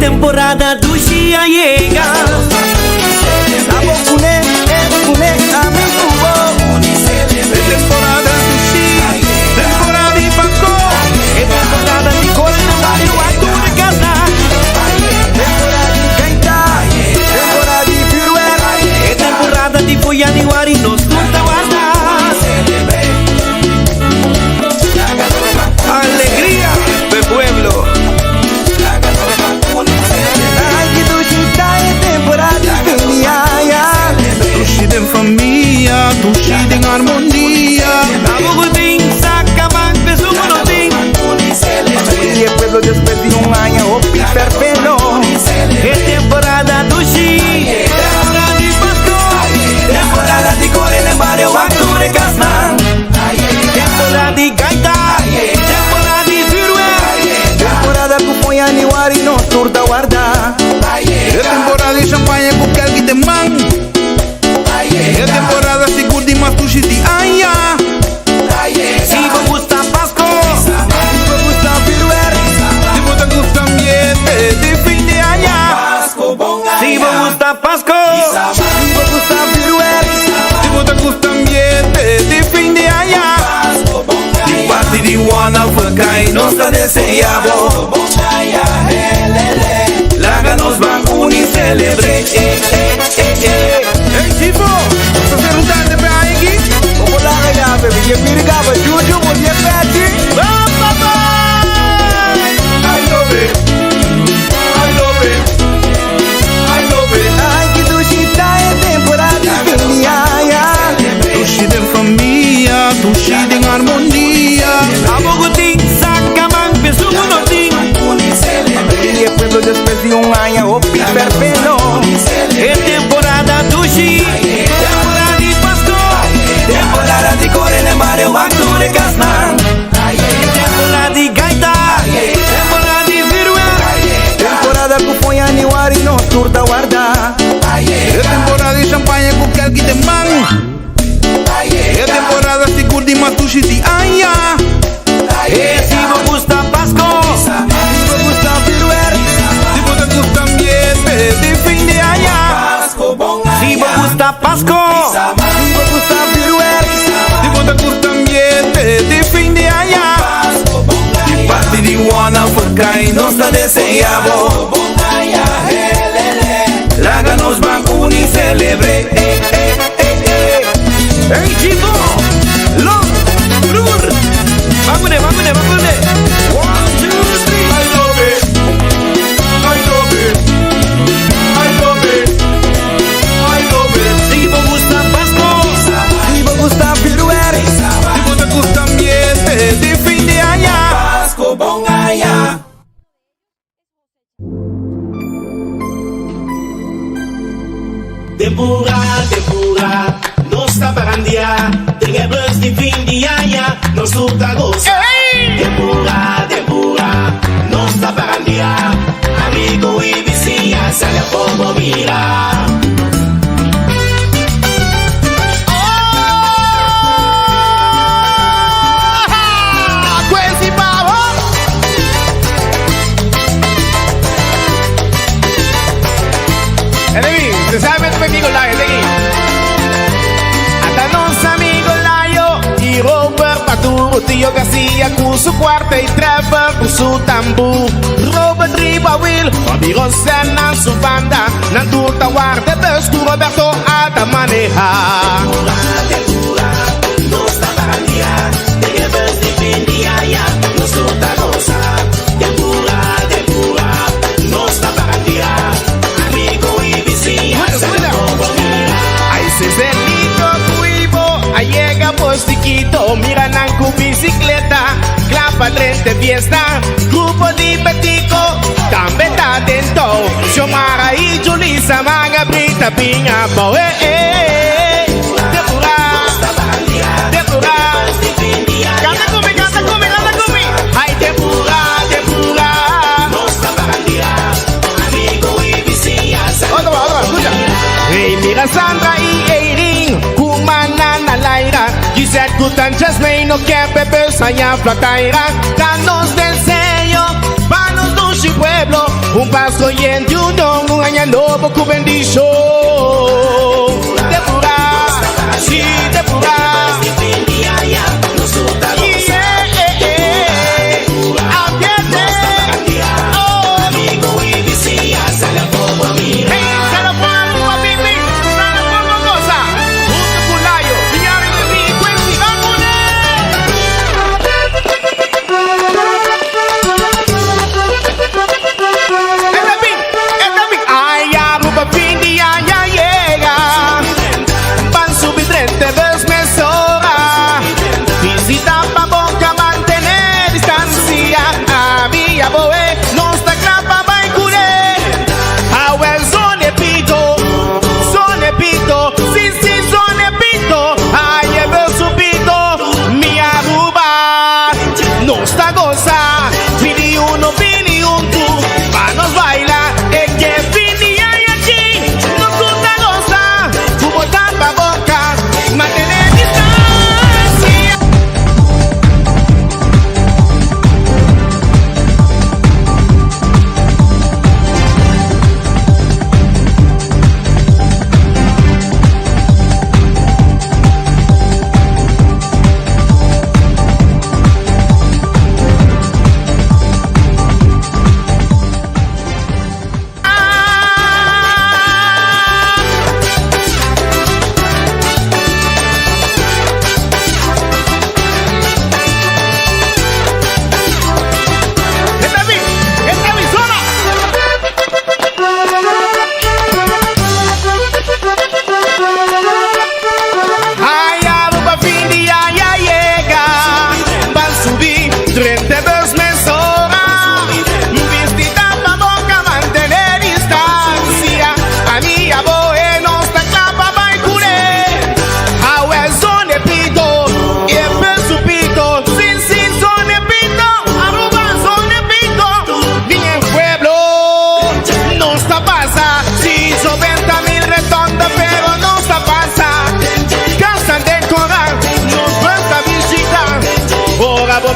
temporada Dushi llega. Temporada Dushi, temporada de Paco, Temporada de Coronel, Arthur de Casa. temporada de Keita, temporada de Firuer, Temporada de Foyaniwari nos gusta guardar. alegría del pueblo. Dushi den familia, Dushi den armonía. Abugutin, sacaban, besumonotin. Y el pueblo después de un año, opi perfecto. Temporada Dushi. Temporada de Pasco. Temporada de Coronel Mario Arthur de Casman. Temporada de Gaita. Temporada de Firuer. Temporada que foi aniwari no surta guarda. Temporada de champanhe com quelqu'un de man. Temporada segura de matushi de aya. Si vos gusta Pasco. Se gusta Firuer, se você gusta ambiente de fin de año. Si vos gusta Pasco. Se gusta Firuer, se você gusta ambiente de fin de año. De parte de Wana Fakai nos está deseando. Laga nos van unir celebre. Hey tipo, você não tá de pé aqui? Vamos lá, galera, bebê. E me ligava, Júlio, você é pé vamos, papai! I love it, I love it, I love it. Ai, que Dushi tá em temporada de família. Dushi tem família, Dushi tem harmonia. Abugutin, sacaban, besumonotin. Y el pueblo después de un año, opi perfecto. Temporada Dushi. Temporada de Pasco. Temporada de Coronel Mario Arthur de Casman. Temporada de Gaita. Temporada de Firuer. Temporada que foi aniwari no surta guarda. Temporada de champanhe com quelqu'un de man. Temporada segura de matushi de aya. Si vos gusta Pasco. Se gusta Firuer, se você gusta ambiente de fin de año. Si vos gusta Pasco. Se gusta Firuer, se você gusta ambiente de fin de año. De parte de Wana Fakai nos está deseando. Laga nos van unir celebre. Hey chico. Lo. Blur. Vámonos. 1, 2, 3. I love it, I love it, I love it, I love it. Si vos gusta Pasco. Si vos gusta Firuer, si vos gusta ambiente de fin de año. Tempura, nos taparandia, tenebres de fin de año, nos surta goza. Tempura, nos taparandia, amigo y vecina, sale como mira. Se sabe tu amigo Layo, seguí. Hasta nos amigos Layo y Robert Paturo, tío García, con su cuarta y Trevor con su tambor. Robert Riva Will, amigos Senna, su banda, Nanduta Guarda, ves tu Roberto a manejar. Tempura, nos taparandia, tenebres de fin de año, nos surta goza. Tempura, nos taparandia, amigo y vecina, sale como mira. Ay, Cecelito, Cuivo, ahí llega Postiquito, mira Nancu bicicleta, clapa de fiesta, grupo de Petico, también está atento, Xiomara y Julissa, Manga, Brita, Piña, Boe, Tempura, canta conmigo, ay, Tempura, Nos taparandia, amigo y vecina, sale otra, escucha. Hey, mira Sandra y Eileen, Kumanana Laira, Gisette Gutan, Jasmine, no que Pepe, Saya, Flataira, danos del sello, manos, Dushi, pueblo, un paso y en unión, un año nuevo con bendición. Depura, sí, depura.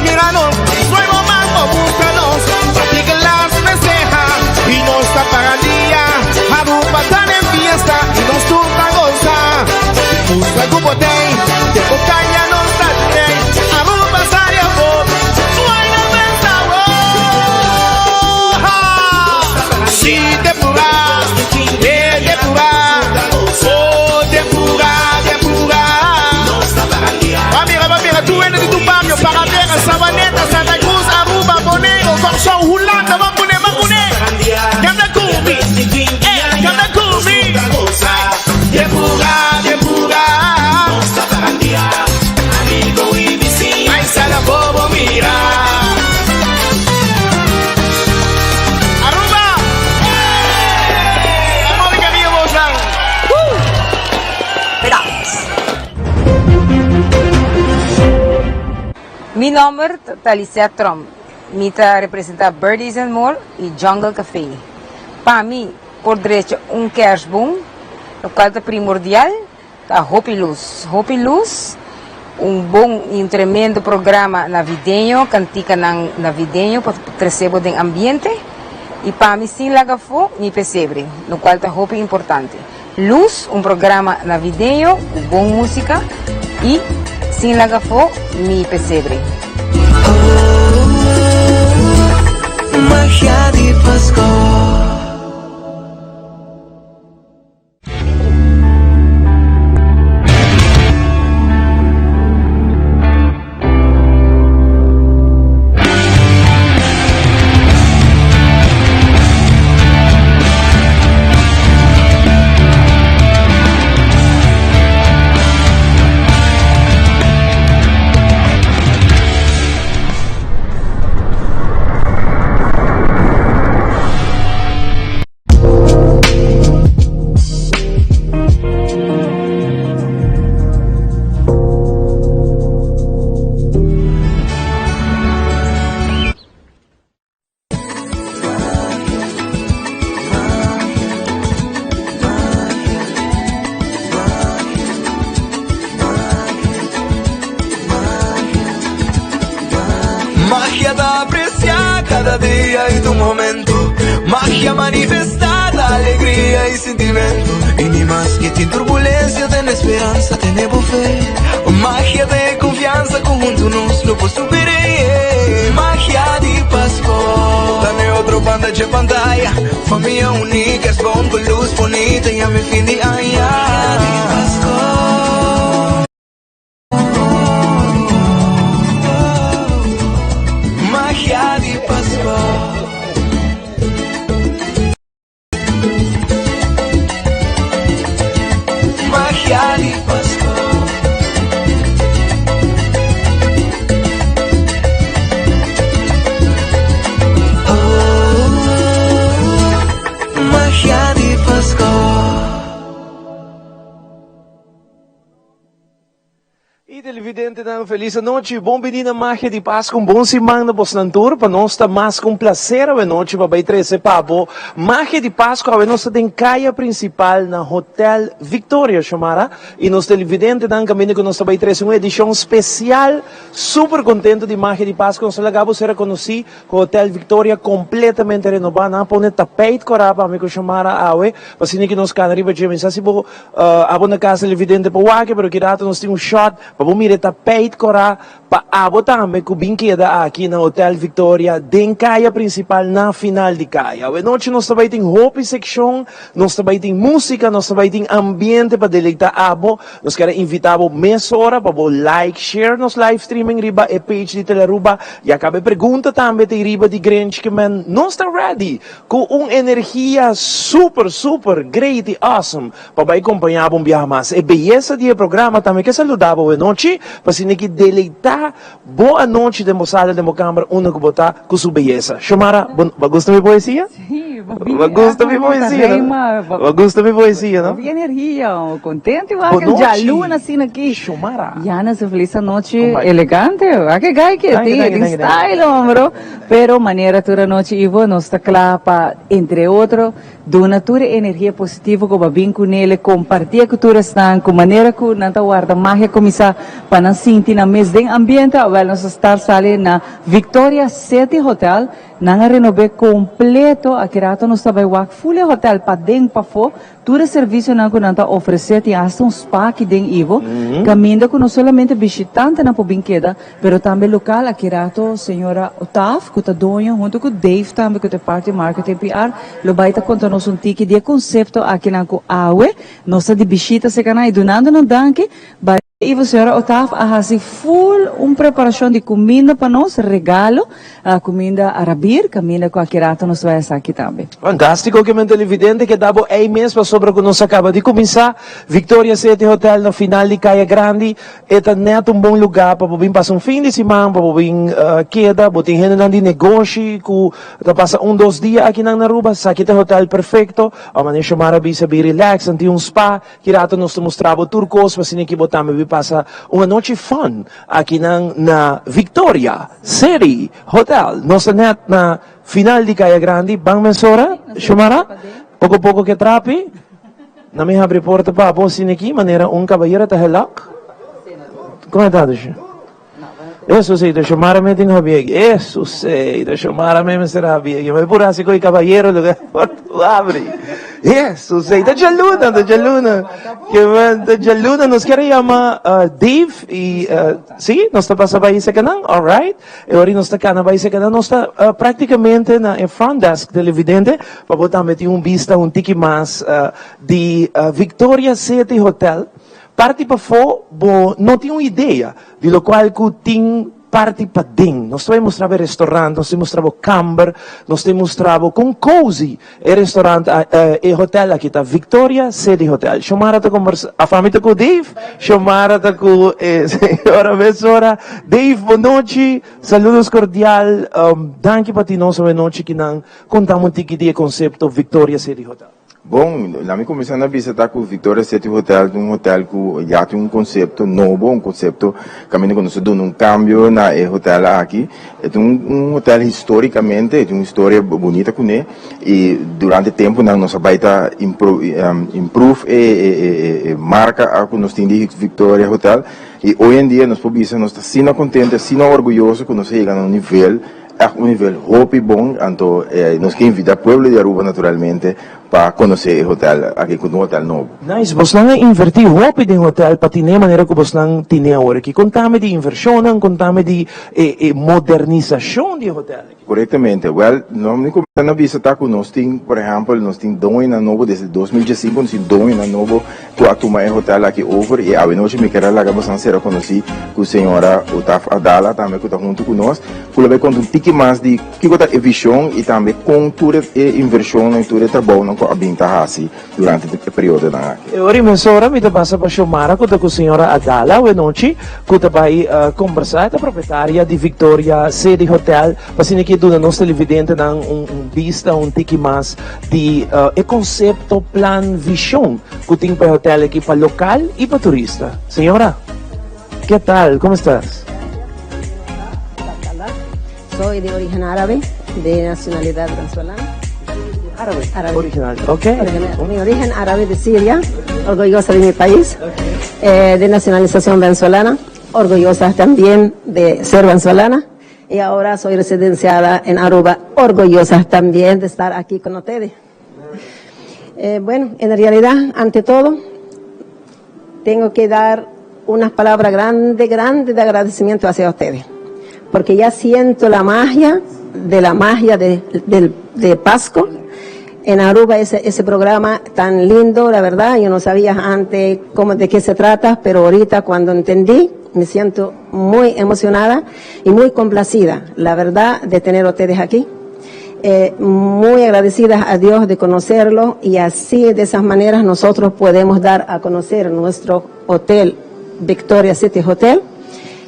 Míranos, luego mambo, búscanos, practiquen las mensejas y nos tapan día. Aruba tan en fiesta y nos turta goza. Busca el cupotey, de cocaña nos traten. Aruba sale a vos, suena esta voz. Sí, te pura, te pura, oh, te pura, te pura. Mira, tú eres de tu barrio, Paradera, Sabaneta, Santa Cruz, Aruba, Bonero, Corso, Hulanda, Mamune, Canta Cumbi, Canta Cumbi, Depura, amigo y vecino, ay, sala bobo, mira. Aruba, amor y amigo, Bozán. Mi nombre es Alicia Trump. Mi representa Birdies and More y Jungle Café. Para mí, por derecho, un kerstboom, lo cual es primordial, es Hopi Luz. Hopi Luz, un bom e um tremendo programa navideño, cantica navideño para trazer o ambiente. E para mim, sim, laga fogo, mi pesebre, no qual é Hopi importante. Luz, um programa navideño, bom música e sin lagafo, mi pesebre. Magia di Pasko. Magia da apreciar cada día y tu momento. Magia magia manifestada, alegría y sentimiento. Y ni más que tiene turbulencia, tiene esperanza, tiene fe. Magia de confianza, conjunto nos lo può superare. Magia di Pascua, dame otro banda de pantalla. Familia única, es con luz bonita y a mi fin de año. Magia di Pascua. Magia di Pascua. Magia di Pascua. Magia di Pascua. E televidente, feliz noite, bom menina Magia de Páscoa, bom semana na tour, para nós está mais com prazer a noite, para trazer pabo. Magia de Páscoa, a nós tem caia principal na Hotel Victoria, chamara, e nós televidente, também que nós vai trazer uma edição especial, super contento de Magia de Páscoa, nós acabamos de reconhecer o Hotel Victoria completamente renovado, não põe tapete corapa, amigo chamara, awe, para assim que nós canariba de mensagem, se bo, abo na casa televidente para o aqui, pero que rato nós temos um shot, para mire tapete cora pa abo também com brinqueda aqui na Hotel Victoria den caia principal na final de caia. A noite nós também tem hope section, nós também tem música, nós também tem ambiente para deleitar abo. Nós queremos invitar abo meia hora para like, share nos live streaming riba e page de Teleruba e acaba pergunta também de riba de Grinch que man não está ready com uma energia super great e awesome para acompanhar um viagem mais. E beleza de programa também que saludava a noite, para se que deleitar boa noite de moçada de câmara, uma que botar com sua beleza. Chamara, gosta de poesia? Sim, gosta de poesia, gosta de poesia, não? Boa energia, contente, aquele já luna assim aqui. Chamara. Jana se feliz noite elegante, aquele gai que tem style, homem, pero maneira toda noite Ivo nos está clapa entre outro, dona toda energia positiva que vai com ele, compartilhar a cultura estão com maneira que não está guarda magia começar para não sentir na mês de ambiente, vai nós estar sali na Victoria City Hotel, não renove completo, aqui rato nós vai work full hotel para dentro para fora, todo serviço não que não está oferecer, tem hasta um spa aqui dentro Ivo, caminho que não somente visitante na brinqueda, pero também local, aqui rato senhora Otaf, que está dona, junto com Dave também, que é parte marketing PR, lo vai estar contando um tique de conceito aqui na Aue, nossa de visita se canai, donando no danke, e a senhora Otaf a fazer full preparação de comida para nós, regalo, comida arabir, comida com a quirata nós vai aqui também. Fantástico, que me televidente que dava aí mesmo sobre o que nós acaba de começar. Victoria City Hotel no final de Caia Grande, é neto um bom lugar para vir passar fim de semana, para vir queda, para ter gente de negócio, que passa 2 dias aqui na Aruba, aqui tem hotel perfeito, a maneira chamar a bisa bem relax, tem spa, quirata nós mostrava turcos, para assim que botamos passa uma noite fun aqui na Victoria City Hotel. Nós net na final de Caia Grande, bang mensora, chamara, pouco que trapi, na minha abre porta para a bolsa aqui, maneira caballeiro tá helak. Como é que Eso sí, te chamara-me din habieg. Eso sí, te chamara-me me será habieg. Me pura así coi caballero, lo que tu abre. Eso sí, te chaluna. Que te chaluna nos quiere llamar Dave y sí, nos está pasando ahí ese canal, alright. E ora nos está canal ahí ese canal, nos está praticamente na front desk televidente, para botar meter vista tiki mais de Victoria City Hotel. Parte para fora, não tinha uma ideia de lo qual que tem parte para dentro. Nós também mostrava restaurante, nós mostrava camber, nós mostrava com cozy restaurante e hotel aqui está Victoria City Hotel. Chamara-te a família com Dave, chamara-te com senhora Messora. Dave, boa noite, saludos cordial, danke para ti nós boa noite que não contamos um pouquinho de conceito Victoria City Hotel. Bom, lá me começando a visitar com o Victoria City Hotel, um hotel que já tem conceito novo, conceito que a gente dá cambio na hotel aqui. É um hotel historicamente, tem uma história bonita com ele, e durante o tempo nós vai estar improve e marca a que nós temos de Victoria Hotel, e hoje em dia nós podemos estar sendo contentes, sendo orgulhosos que nós chegamos a um nível a un nivel hopi bon, anto nos que invita al pueblo de Aruba naturalmente para conocer el hotel, aquí con un hotel nuevo. Nice, bos lang invertir hopi din hotel pati ne manera ko bos lang tinewar ki contame di inversionan, contame di modernización di hotel. Correctamente, well, nós nem começamos a visitar com nós tem, por exemplo, nós tem dois na novo desde 2015, nós tem dois na novo tu atuma em hotel aqui over e a noite me quero lá bastante ser conheci com a senhora Otaf Adala também que está junto com nós, que vai contar um pouco mais de que está a visão e também com toda a inversão e todo o trabalho que a binta assim durante o período da. Ora mensora mi passa pa Xiomara com a senhora Adala, we noite, que vai conversar com a proprietária de Victoria City Hotel, para que do nosso televidente dan vista tiki mais de conceito, plan, visão que tem para hotel aqui para local e para turista. Senhora, que tal? Como estás? Soy de origen árabe, de nacionalidad venezolana. Árabe. Original, ok. Mi origen árabe de Siria, orgullosa de mi país, de nacionalización venezolana, orgullosa también de ser venezolana. Y ahora soy residenciada en Aruba, orgullosa también de estar aquí con ustedes. Bueno, en realidad, ante todo, tengo que dar unas palabras grandes de agradecimiento hacia ustedes, porque ya siento la magia de Pasco en Aruba, ese programa tan lindo, la verdad. Yo no sabía antes de qué se trata, pero ahorita cuando entendí, me siento muy emocionada y muy complacida, la verdad, de tener a ustedes aquí. Muy agradecida a Dios de conocerlo, y así, de esas maneras, nosotros podemos dar a conocer nuestro hotel, Victoria City Hotel,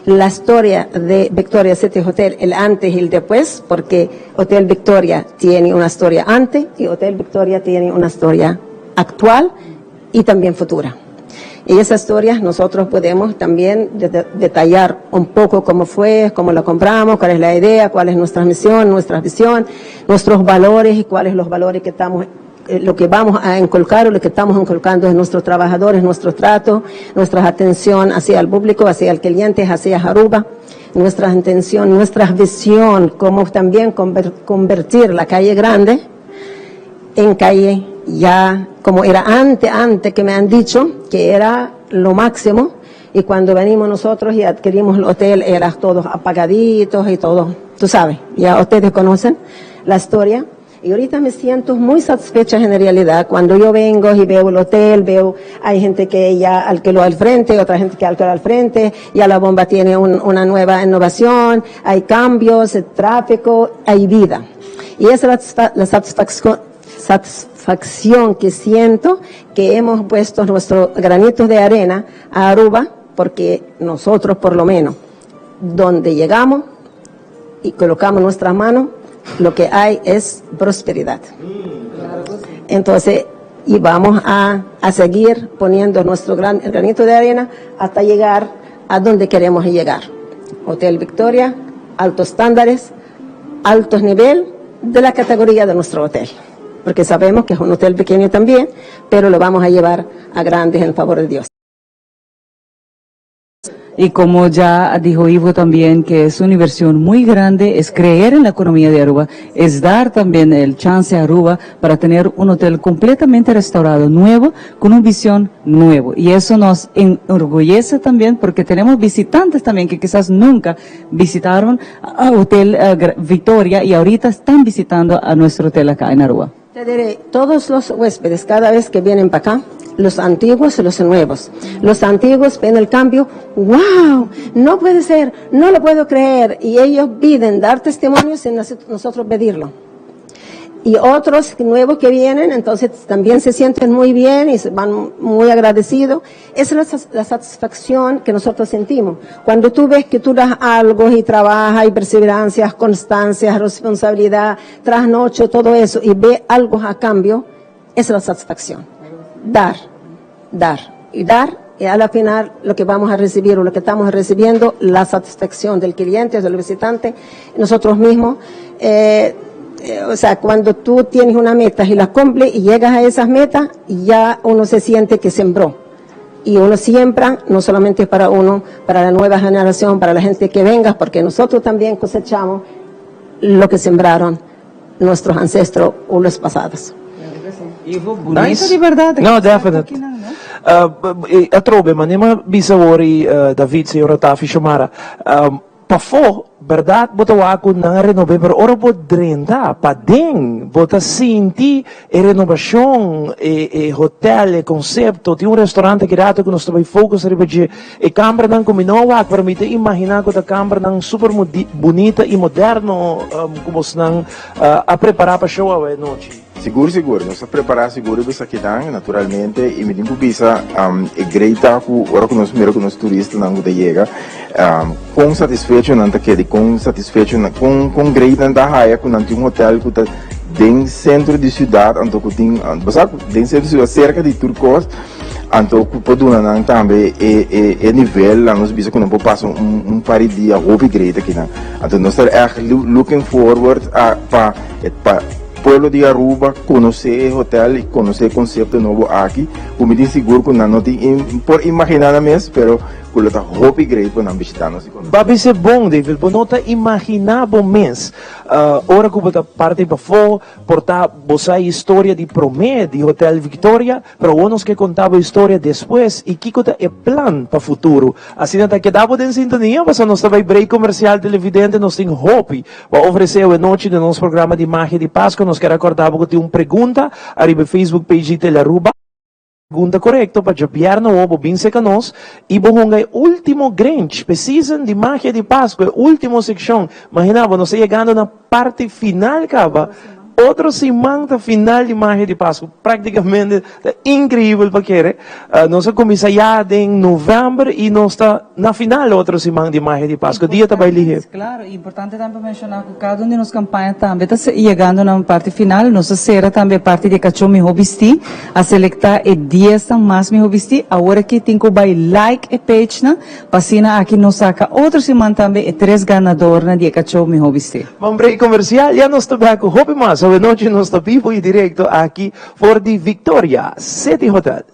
la historia de Victoria City Hotel, el antes y el después, porque Hotel Victoria tiene una historia antes y Hotel Victoria tiene una historia actual y también futura. Y esa historia nosotros podemos también detallar un poco cómo fue, cómo la compramos, cuál es la idea, cuál es nuestra misión, nuestra visión, nuestros valores y cuáles los valores que estamos, lo que vamos a inculcar o lo que estamos inculcando en nuestros trabajadores, nuestro trato, nuestra atención hacia el público, hacia el cliente, hacia Aruba, nuestra intención, nuestra visión, cómo también convertir la calle grande en calle ya como era antes que me han dicho que era lo máximo, y cuando venimos nosotros y adquirimos el hotel era todos apagaditos y todo, tú sabes, ya ustedes conocen la historia. Y ahorita me siento muy satisfecha en realidad cuando yo vengo y veo el hotel, hay gente que ya alquiló al frente, otra gente que alquiló al frente, ya la bomba tiene una nueva innovación, hay cambios, el tráfico, hay vida. Y esa es la satisfacción que siento, que hemos puesto nuestros granitos de arena a Aruba, porque nosotros por lo menos, donde llegamos y colocamos nuestras manos, lo que hay es prosperidad. Entonces, y vamos a seguir poniendo nuestro granito de arena hasta llegar a donde queremos llegar. Hotel Victoria, altos estándares, altos nivel de la categoría de nuestro hotel, porque sabemos que es un hotel pequeño también, pero lo vamos a llevar a grandes en favor de Dios. Y como ya dijo Ivo también, que es una inversión muy grande, es creer en la economía de Aruba, es dar también el chance a Aruba para tener un hotel completamente restaurado, nuevo, con una visión nueva. Y eso nos enorgullece también, porque tenemos visitantes también que quizás nunca visitaron a Hotel Victoria y ahorita están visitando a nuestro hotel acá en Aruba. Te diré, todos los huéspedes, cada vez que vienen para acá, los antiguos y los nuevos. Los antiguos ven el cambio, ¡wow! No puede ser, no lo puedo creer. Y ellos piden dar testimonio sin nosotros pedirlo. Y otros nuevos que vienen, entonces también se sienten muy bien y se van muy agradecidos. Esa es la satisfacción que nosotros sentimos. Cuando tú ves que tú das algo y trabajas, y perseverancia, constancia, responsabilidad, trasnocho, todo eso, y ves algo a cambio, esa es la satisfacción. Dar. Y a la final lo que vamos a recibir o lo que estamos recibiendo, la satisfacción del cliente, del visitante, nosotros mismos. O sea, cuando tú tienes una meta y la cumples y llegas a esas metas, ya uno se siente que sembró. Y uno siembra, no solamente para uno, para la nueva generación, para la gente que venga, porque nosotros también cosechamos lo que sembraron nuestros ancestros o los pasados. Bonito de verdade. No, definite. Atrobe, ma nema bisawori David, senhora Tafi Shomara. Pafo, verdade, bota wako na renove, pero ora bot drenda, padeng, bota sinti e renovação, e hotel, e concepto, tem restaurante criado que nós também focus ribeje, e câmara não combinou, permite imaginar que a câmara não super bonita e moderno, como se não a preparar para show a noite. Seguro, nós estamos preparados, seguro, bisa kita, naturalmente, e me digo bisa, é greita, ora que nós primeiro que nós turistas não guda chega, com satisfeito não tá querendo, com satisfeito, com greita não tá raia, com não tem hotel que tá dentro centro de cidade, então que tem, dentro centro de cidade, cerca de Turcos, então que pode não também é nível, lá nós bisa que não pode passar par de dias roupa greita aqui, então nós estamos looking forward para pueblo de Aruba, conhecer o hotel e conhecer o conceito novo aqui. Como diz seguro que não tem por imaginar mesmo, pero que está roupa great para não visitar nós. Babi se bom, David, não está imaginando mesmo. Ora que você parte para fora, portar você história de Promé, de Hotel Victoria, pero nós que contava a história depois e que é plano para o futuro. Assim até que dava em sintonia, mas nós também break comercial televidente, nós temos hope para oferecer a noite do nosso programa de Magia de Páscoa. Nós queremos acordar que tem uma pergunta, arriba Facebook page de Aruba. Pergunta correta para japiar no ovo, bem seca nós, e bohongay último grande, precisam de Magia de Páscoa, última secção. Imaginava, nós chegando na parte final, caba, outro semana final de Magia de Páscoa, praticamente incrível para querer. Nós começamos já em novembro e nós está na final outra semana de Magia de Páscoa, dia também ali. Claro, é importante também mencionar que cada uma de nossas campanhas também está chegando na parte final, nossa será também parte de cachorro me hobisti, a selectar e 10 mais me hobisti, agora que tem que vai like a page na, passina aqui nos saca outra semana também e 3 ganadores de cachorro me hobisti. Vamos break comercial, já nós estamos com Hope mais. Hoje noite nós estamos vivo e direto aqui for de Victoria City Hotel.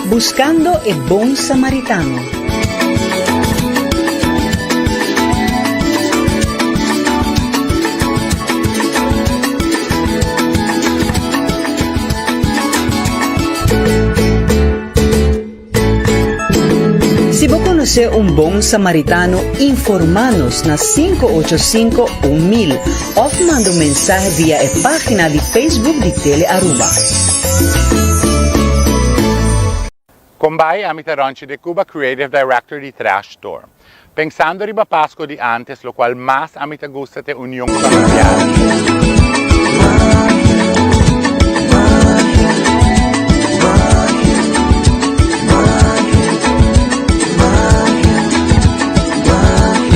Buscando el buen samaritano. Si vos conocés un buen samaritano, informanos na 585-1000 o manda un mensaje vía la página de Facebook de Tele Aruba. Combay Amitaronchi de Cuba, Creative Director de Trash Store. Pensando riba Pasco de antes, lo cual más amita gusta de unión familiar.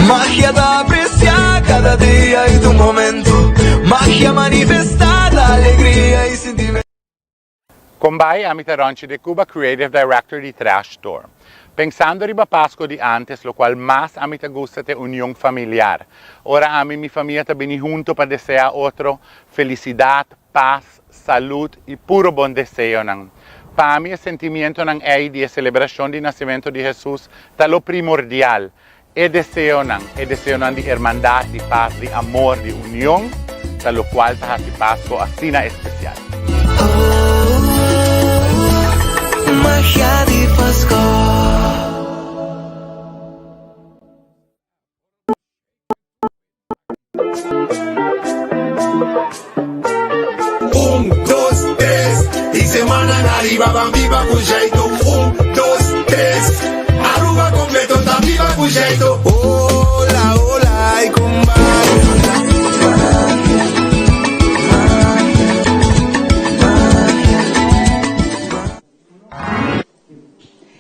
Magia da apreciar cada día y tu momento. Magia manifestada, alegría y sentimiento. Combay Amitaronchi de Cuba, Creative Director de Trash Store. Pensando riba Pasco de antes, lo cual más amita gusta de unión familiar. Ahora a mí mi familia te vení junto para desear otro felicidad, paz, salud y puro buen deseo. Para mí el sentimiento de celebración de nacimiento de Jesús está lo primordial. El deseo de hermandad, de paz, de amor, de unión, está lo cual está hace Pasco así especial. Magia de Pascua. Dos, três, e semana na riba, bambiba com jeito. 1, 2, 3, Aruba mesmo jeito. Hola, hola, e combate.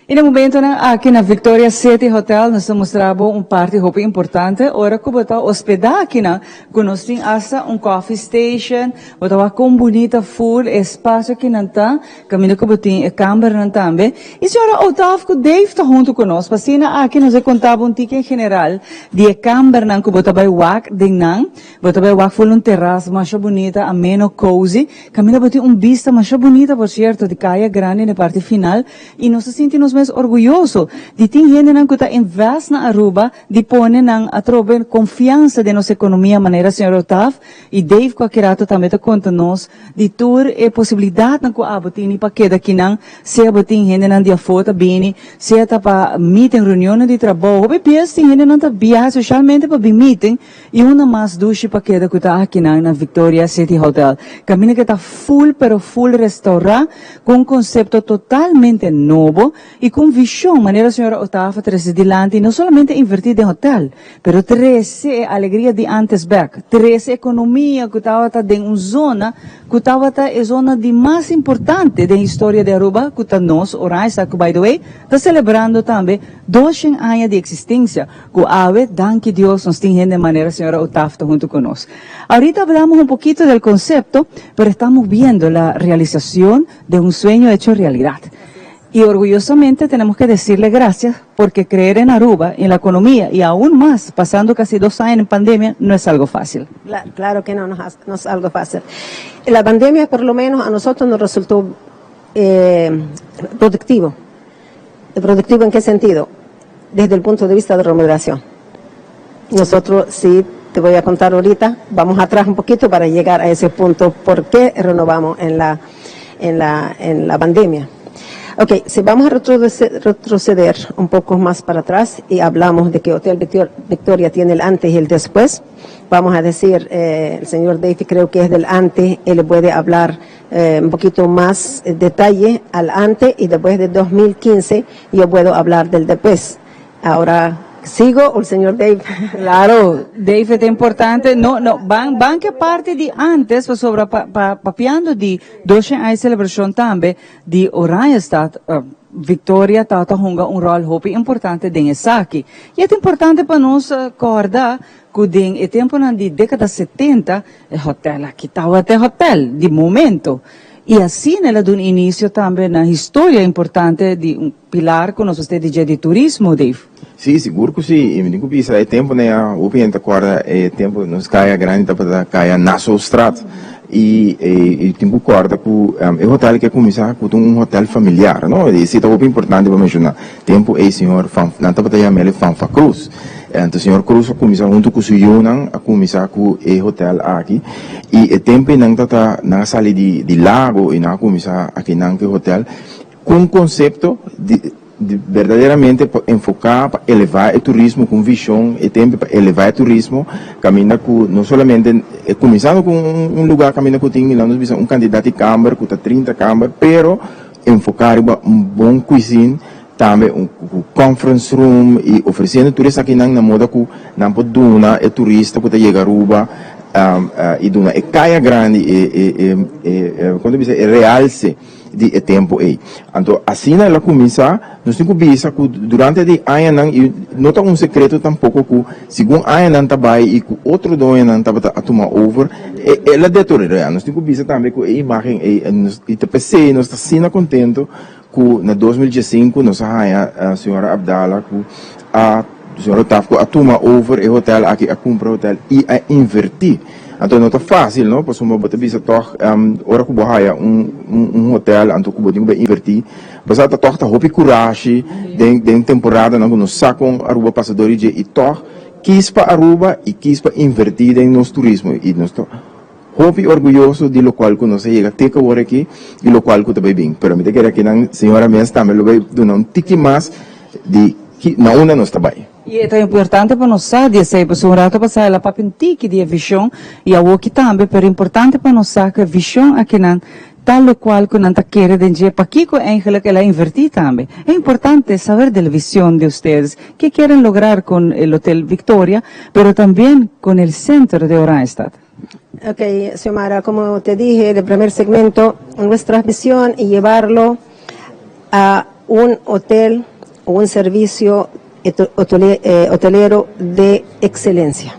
E no momento, aqui na Victoria City Hotel, nós mostramos parte roupa importante. Ora, como está hospedado aqui, nós temos hasta coffee station, está com bonita full espaço aqui, caminho que tem câmera também. E a senhora Otávio Dave está junto conosco, porque aqui nós contamos tique em geral de câmera que está vai wak de está vai wak full terraço, mais bonita, ameno, cozy. Caminho tem vista mais bonita, por certo, de caia grande na parte final. E nós sentimos mais orgulhoso de ter gente que está investe na Aruba, de pôr a trobe confiança de nossa economia, maneira senhor Otávio, e Dave Quaquerato também está contando-nos de toda a possibilidade que a botini para que daqui não, se a botini gente não dia foto bem, se a para meeting, reunião de trabalho, ou pensa tem gente não está viajar socialmente para meeting, e uma mais duche para que daqui está aqui na Victoria City Hotel. Caminho que está full, pero full restaurante, com um conceito totalmente novo, e com visão, maneira a senhora Otávio trazer dilante, não somente invertir em hotel, pero trazer a alegria de antes back, trazer economia que estava em uma zona, que estava a zona de mais importante da história de Aruba, que está nós, Orange, que by the way, está celebrando também 200 anos de existência, que ave, danke Deus, nós temos de maneira a senhora Otávio junto conosco. Ahorita hablamos un poquito del concepto, pero estamos viendo la realización de un sueño hecho realidad. Y orgullosamente tenemos que decirle gracias porque creer en Aruba, en la economía y aún más, pasando casi 2 años en pandemia, no es algo fácil. Claro que no es algo fácil. La pandemia, por lo menos, a nosotros nos resultó productivo. ¿Productivo en qué sentido? Desde el punto de vista de remuneración. Nosotros, sí, te voy a contar ahorita, vamos atrás un poquito para llegar a ese punto, por qué renovamos en la pandemia. Ok, si vamos a retroceder un poco más para atrás y hablamos de que Hotel Victoria tiene el antes y el después, vamos a decir, el señor Dave creo que es del antes, él puede hablar un poquito más detalle al antes y después de 2015 yo puedo hablar del después. Ahora, ¿sigo o el señor Dave? Claro, Dave es importante. No, van que parte de antes, pues sobre papiando de 12 años de celebración también, de Orange Stad, Victoria está jugando un rol muy importante en esa aquí. Y es importante para nos acordar que en el tiempo de década 70, el hotel aquí estaba el hotel, de momento. E assim, ela dá início também na história importante de pilar com você de turismo, Dave. Sim, seguro que sim. Eu me digo que isso é tempo, né? O cliente acorda, é tempo, nos caia grande, para caia na sua estrada. E tempo acorda que o hotel que começar com um hotel familiar, não? E isso é muito importante para mencionar. Tempo é senhor não está para chamar ele Fanfa Cruz. Então, o senhor Cruz começou junto com o senhor, a começar com o hotel aqui. E o tempo não está na sala de lago e não começar aqui no hotel com um conceito de verdadeiramente enfocar para elevar o turismo com visão e tempo para elevar o turismo, caminha com não somente começando com um lugar caminha com tem lá nos um candidato de câmara com 30 câmaras, pero enfocar bom cuisine também conference room e oferecendo turista aqui na moda que não pode duna é turista que chega a Aruba e duna é caia grande quando diz é realce de tempo aí. Então assim ela começa nós temos que ver que durante o ano e não está um segredo tampouco que segundo ano trabalha e que outro ano está a tomar over ela deteriora. Nós temos que ver também que a imagem e te pensei nós está sendo contento que na 2015 nós a senhora Abdala que a senhora Otávio a tomar over o hotel aqui a comprar o hotel e a invertir. Então não está fácil, não? Porque uma bota bisa toch ora que bohaia um hotel então que bodinho vai invertir. Mas está toch tá hopi coragem de temporada não nos sacam Aruba passadores e toch quis para Aruba e quis para invertir em nosso turismo e nós hopi orgulhoso de lo qual que nós chega até que agora aqui e lo qual que também bem. Pero me te quero que na senhora mesmo também lo vai donar um tique mais de que na onda nós trabalha. E é importante para nós saber, porque um rato passar ela para pentique de visão e a outra também, pero é importante para nós saber que a visão aqui não tal o cual que nanta quiere de para Kiko eigenlijk la invertir también. Es importante saber de la visión de ustedes, qué quieren lograr con el Hotel Victoria, pero también con el centro de Oranjestad. Ok, Xiomara, como te dije, el primer segmento, nuestra visión es llevarlo a un hotel o un servicio hotelero de excelencia,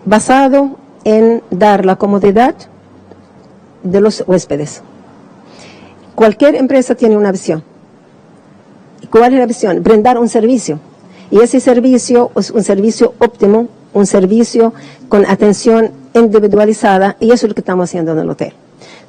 basado en dar la comodidad de los huéspedes. Cualquier empresa tiene una visión. ¿Cuál es la visión? Brindar un servicio. Y ese servicio es un servicio óptimo, un servicio con atención individualizada, y eso es lo que estamos haciendo en el hotel.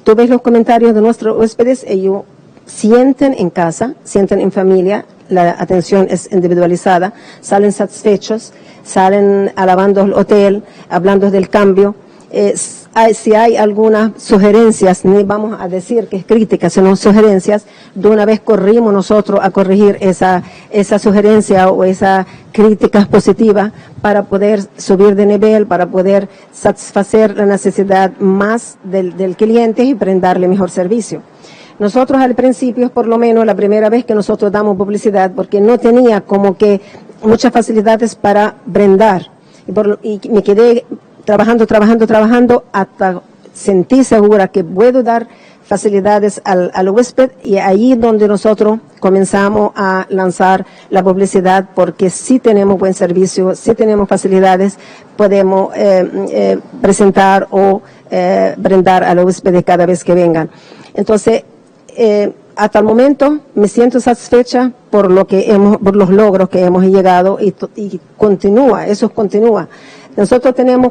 Tú ves los comentarios de nuestros huéspedes, ellos sienten en casa, sienten en familia, la atención es individualizada, salen satisfechos, salen alabando el hotel, hablando del cambio. Si hay algunas sugerencias, ni vamos a decir que es crítica, sino sugerencias, de una vez corrimos nosotros a corregir esa sugerencia o esa crítica positiva para poder subir de nivel, para poder satisfacer la necesidad más del cliente y brindarle mejor servicio. Nosotros al principio, por lo menos la primera vez que nosotros damos publicidad, porque no tenía como que muchas facilidades para brindar, y me quedé trabajando hasta sentí segura que puedo dar facilidades al huésped, y ahí donde nosotros comenzamos a lanzar la publicidad, porque sí tenemos buen servicio, sí tenemos facilidades, podemos presentar o brindar a los huéspedes cada vez que vengan. Entonces, hasta el momento me siento satisfecha por los logros que hemos llegado, y continúa, eso continúa. Nosotros tenemos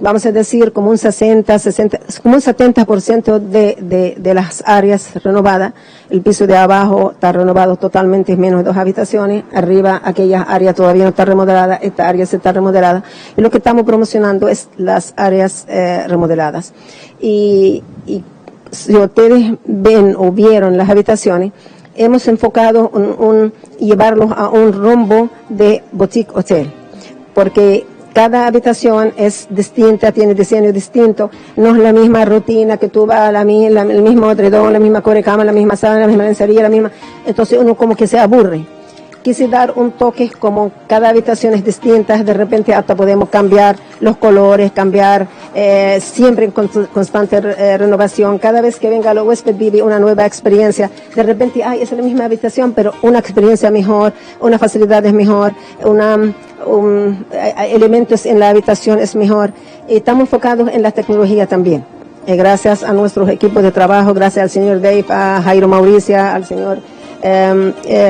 vamos a decir, como un 70% de las áreas renovadas. El piso de abajo está renovado totalmente, menos 2 habitaciones. Arriba, aquella área todavía no está remodelada, esta área se está remodelada. Y lo que estamos promocionando es las áreas remodeladas. Y si ustedes ven o vieron las habitaciones, hemos enfocado llevarlos a un rumbo de boutique hotel, porque cada habitación es distinta, tiene diseño distinto, no es la misma rutina que tú vas el mismo edredón, la misma cubrecama, la misma sábana, la misma lencería, entonces uno como que se aburre. Quise dar un toque, como cada habitación es distinta, de repente hasta podemos cambiar los colores, cambiar siempre en constante renovación. Cada vez que venga el huésped vive una nueva experiencia. De repente, es la misma habitación, pero una experiencia mejor, una facilidad es mejor, elementos en la habitación es mejor. Y estamos enfocados en la tecnología también. Gracias a nuestros equipos de trabajo, gracias al señor Dave, a Jairo Mauricia, al señor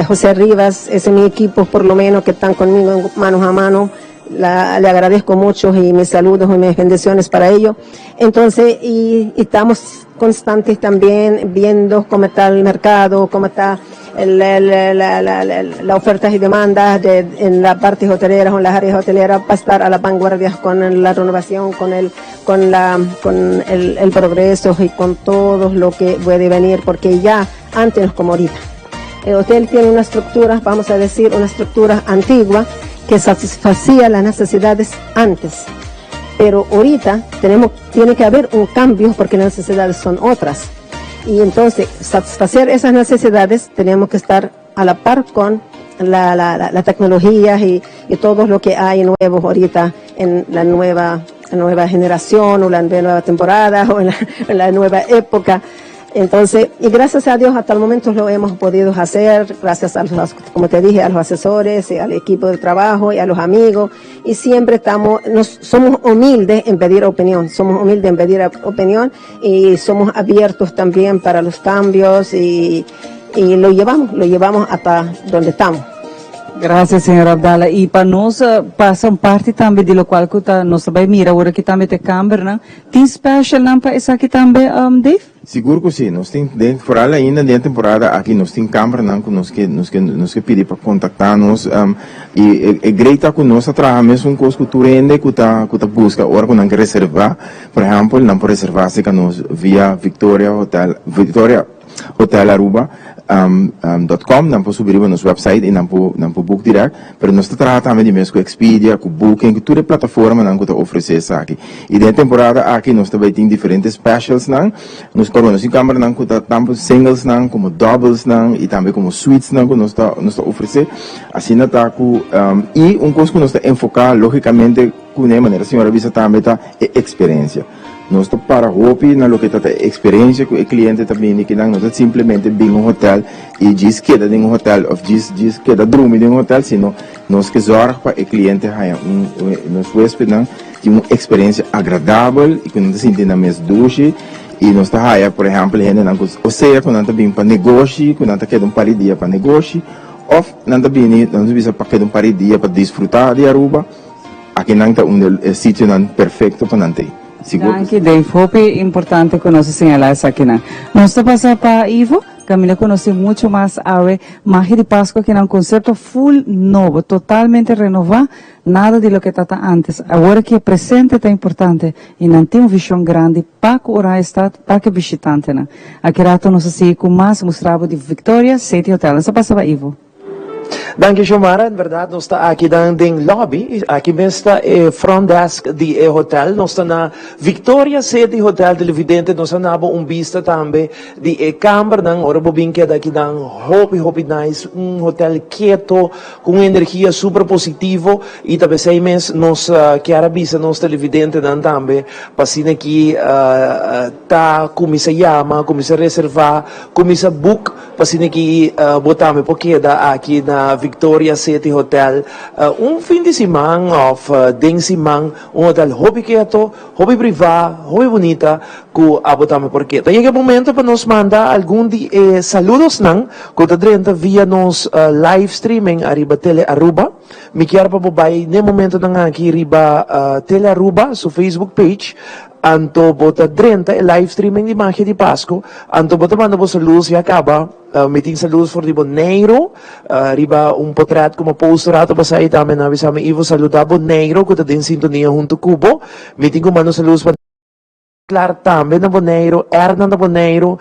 José Rivas, ese es mi equipo por lo menos, que están conmigo manos a mano. Le agradezco mucho, y mis saludos y mis bendiciones para ellos. Entonces, y estamos constantes también viendo cómo está el mercado, cómo está la ofertas y demandas en la parte hotelera o en las áreas hoteleras, para estar a la vanguardia con la renovación, con el progreso y con todo lo que puede venir, porque ya antes no es como ahorita. El hotel tiene una estructura, vamos a decir, una estructura antigua que satisfacía las necesidades antes. Pero ahorita tiene que haber un cambio, porque las necesidades son otras. Y entonces, satisfacer esas necesidades, tenemos que estar a la par con la tecnología y todo lo que hay nuevo ahorita en la nueva generación, o la nueva temporada, o en la nueva época. Entonces, y gracias a Dios hasta el momento lo hemos podido hacer, gracias a como te dije, a los asesores, y al equipo de trabajo, y a los amigos, y siempre somos humildes en pedir opinión, y somos abiertos también para los cambios, y lo llevamos hasta donde estamos. Gracias, señor Abdala. E para nós, passam parte também de lo qual que nós também mira agora que também tem câmera, né? Tem special não para essa aqui também, Dave? Seguro que sim, nós tem fora ainda dentro da temporada aqui nós tem câmera não que nós que pedir para contactar-nos e é greita que nós trabalhamos com coisa que tu rende que tá busca hora que não quer reservar, por exemplo, não pode reservar se que nós via Victoria Hotel Aruba, .com, não pode subir no nosso website e não pode book direto, mas nós tratamos também de mesmo com Expedia, com Booking, com toda a plataforma não que oferecer isso aqui. E dentro da temporada aqui nós também temos diferentes specials não, nos coronas em câmera não que tanto singles não, como doubles não e também como suites não que nós oferecer, assim não tá com e coisa que nós está enfocar logicamente com de maneira a senhora visa também tá experiência. Nós estamos para hopi na local da experiência com o cliente também que não nós simplesmente bem um hotel e diz que é um hotel ou diz que é dormir em um hotel, sino nós que zorg para o cliente haya nosso hóspede não tem uma experiência agradável e que não se sente na mesma duche e nós está haya por exemplo gente não ou seja quando está bem para negócio quando está querendo par de dia para negócio ou não está bem não se visa para querer par de dia para desfrutar de Aruba aqui não está sítio não perfeito para não ter. Danke, Dave. Hope é importante conocer señalar isso aqui, né? Nós estamos passando para Ivo, Camila conhece muito mais a Magia de Páscoa, que é um conceito full novo, totalmente renovado, nada de lo que estava antes. Agora que é presente é importante e não tem uma visão grande para que o estado, para que visitante, né? Aqui rato nós assim com mais mostrava de Victoria City Hotel. Isso passa para Ivo. Danke, Xiomara. En verdad, nós está aqui dentro do lobby. Aqui mesmo está front desk do hotel. Nós está na Victoria City Hotel Televidente. Nós está vista também de câmara. Ora, bobin que daqui dan hope nice. Hotel quieto, com energia super positivo. E também 6 meses nós quer vista nós televidente também. Passando aqui, tá como se chama, como se reservar, como se book. Passando aqui, botamos porque aqui na Victoria City Hotel, fim de semana of semana, hotel hobby quieto, hobby privado, hobby bonita, que abotamos porque. Chega o momento para nos mandar algum saludos nang, que está via nos live streaming arriba Tele Aruba. Me quero para babai, no momento nang aqui arriba Tele Aruba, su Facebook page. Anto bota drenta live streaming di Magia di Pasco, anto bota manda po saludos e acaba, meeting saludos for di Boneiro, riba un potret como posturato pa sa itamen na bisama Ivo saluda Boneiro, kuta din sintonia junto Kubo, meeting ko mano saludos pa Clar también na Boneiro, Hernan na Boneiro,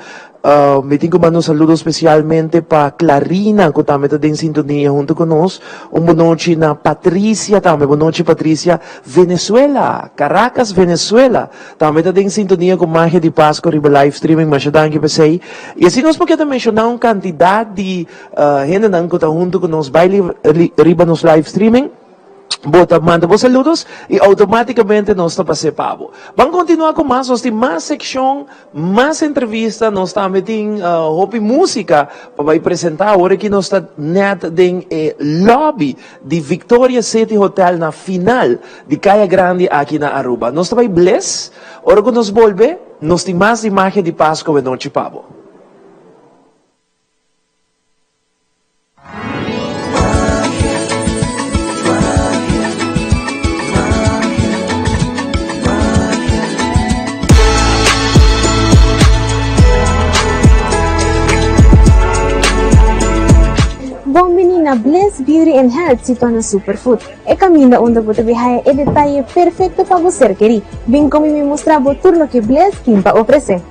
meeting ko mano saludo especialmente pa Clarina, que también está en sintonía junto con nos, buonoci na Patricia, también buonoci Patricia, Venezuela, Caracas, Venezuela, también está en sintonía con Magia di Pasco, riba live streaming, masyadang kipasay, y así nos podemos mencionar una cantidad de gente que está junto con nos, baile riba nos live streaming, bota, manda vos saludos e automaticamente nós está participando. Vamos continuar com mais, nós temos mais secção, mais entrevista, nós também temos música para apresentar agora que nós está net em lobby de Victoria City Hotel na final de Caia Grande aqui na Aruba. Nós também bless, agora que nós volve, nós temos mais imagem de Páscoa e Noche Pavo. Bom menina, Bliss Beauty and Health sito na Superfood. E camina onda po tabihaya e detalle perfecto para você querer. Bien como me mostraba todo lo que Bliss Kimpa ofrece.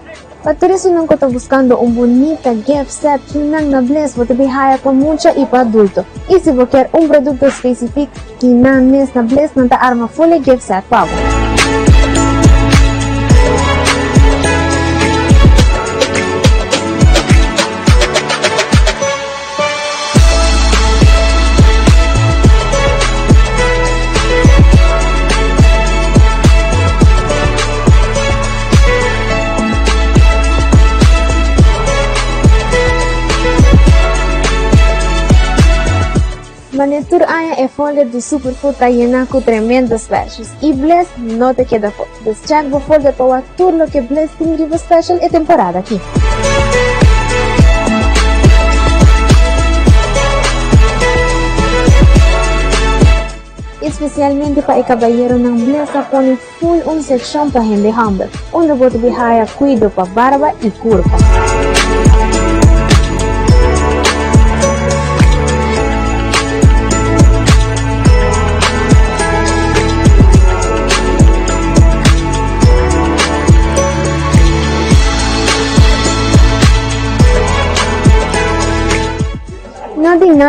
Para eso no está buscando un bonita gift set que na Bliss po tabihaya con mucha y para adulto. Y si vos quer un producto específico que na mes na Bliss nanta arma full gift set para Manetur aya e folder do Superfood tá llena com tremendas specials. E Bliss não te queda fora. Descheck o folder para tudo lo que Bliss tem de special e temporada aqui. Especialmente para o caballero ng Bliss a pone full section para gente humble, onde você bihaya cuido para barba e curva.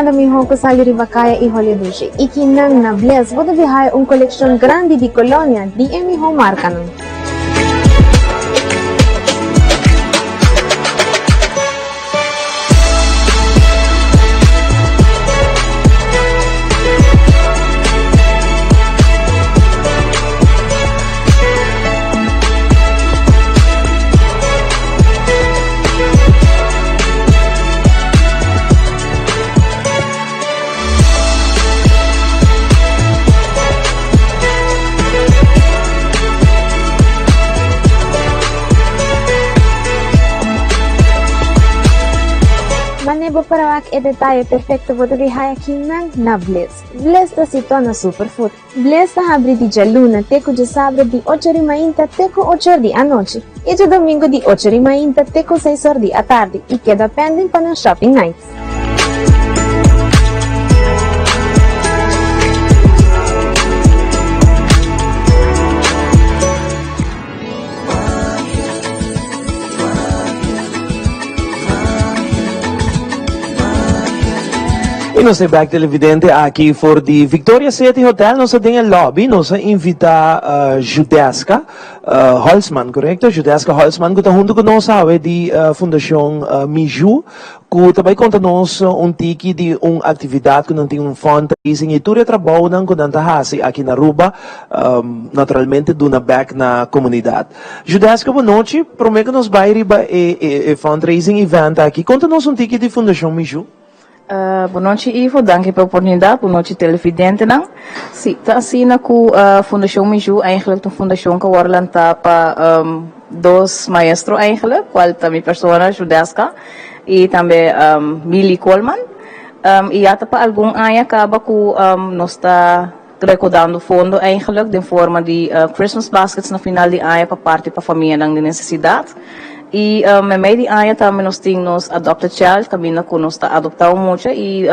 nada mejor que salir y bacaya y holiday. Y que na Bless, vos debes hacer una colección grande de colonia, de mi home marca, ¿no? Manebo para el detalle perfecto vou dejar aqui na Bless. Bless está situada na Superfood. Bless está abre de luna, teco de sábado de 8h30 teco 8h da noite. E de domingo de 8h30 teco 6h da tarde. E queda pending para shopping nights. E nós temos televidente aqui for the Victoria City Hotel, nós temos el lobby, nós invita Judeska Holzman, correto? Judeska Holzman, que está junto com nós, de Fundação Miju, que também conta nós tiki de atividade que não tem fundraising e tudo trabalho não que não aqui na Aruba, naturalmente do back na comunidade. Judeska, boa noite, prometo que nós vai riba fundraising event aqui. Conta nós tiki de Fundação Miju. Boa noite, Ivo. Dank pela oportunidade. Boa noite, televidente. Sim, está assim com a Fundação Miju, eigenlijk uma fundação que Orland está para dois maestros, eigenlijk, qual também pessoa, Judeska, e também Millie Coleman. E até para algum ano acaba com nós está recordando fundo, eigenlijk, de forma de Christmas baskets no final de ano para parte para a família de necessidade. E me meio de ano também nós temos adopted child, caminho que nós está adoptando muito e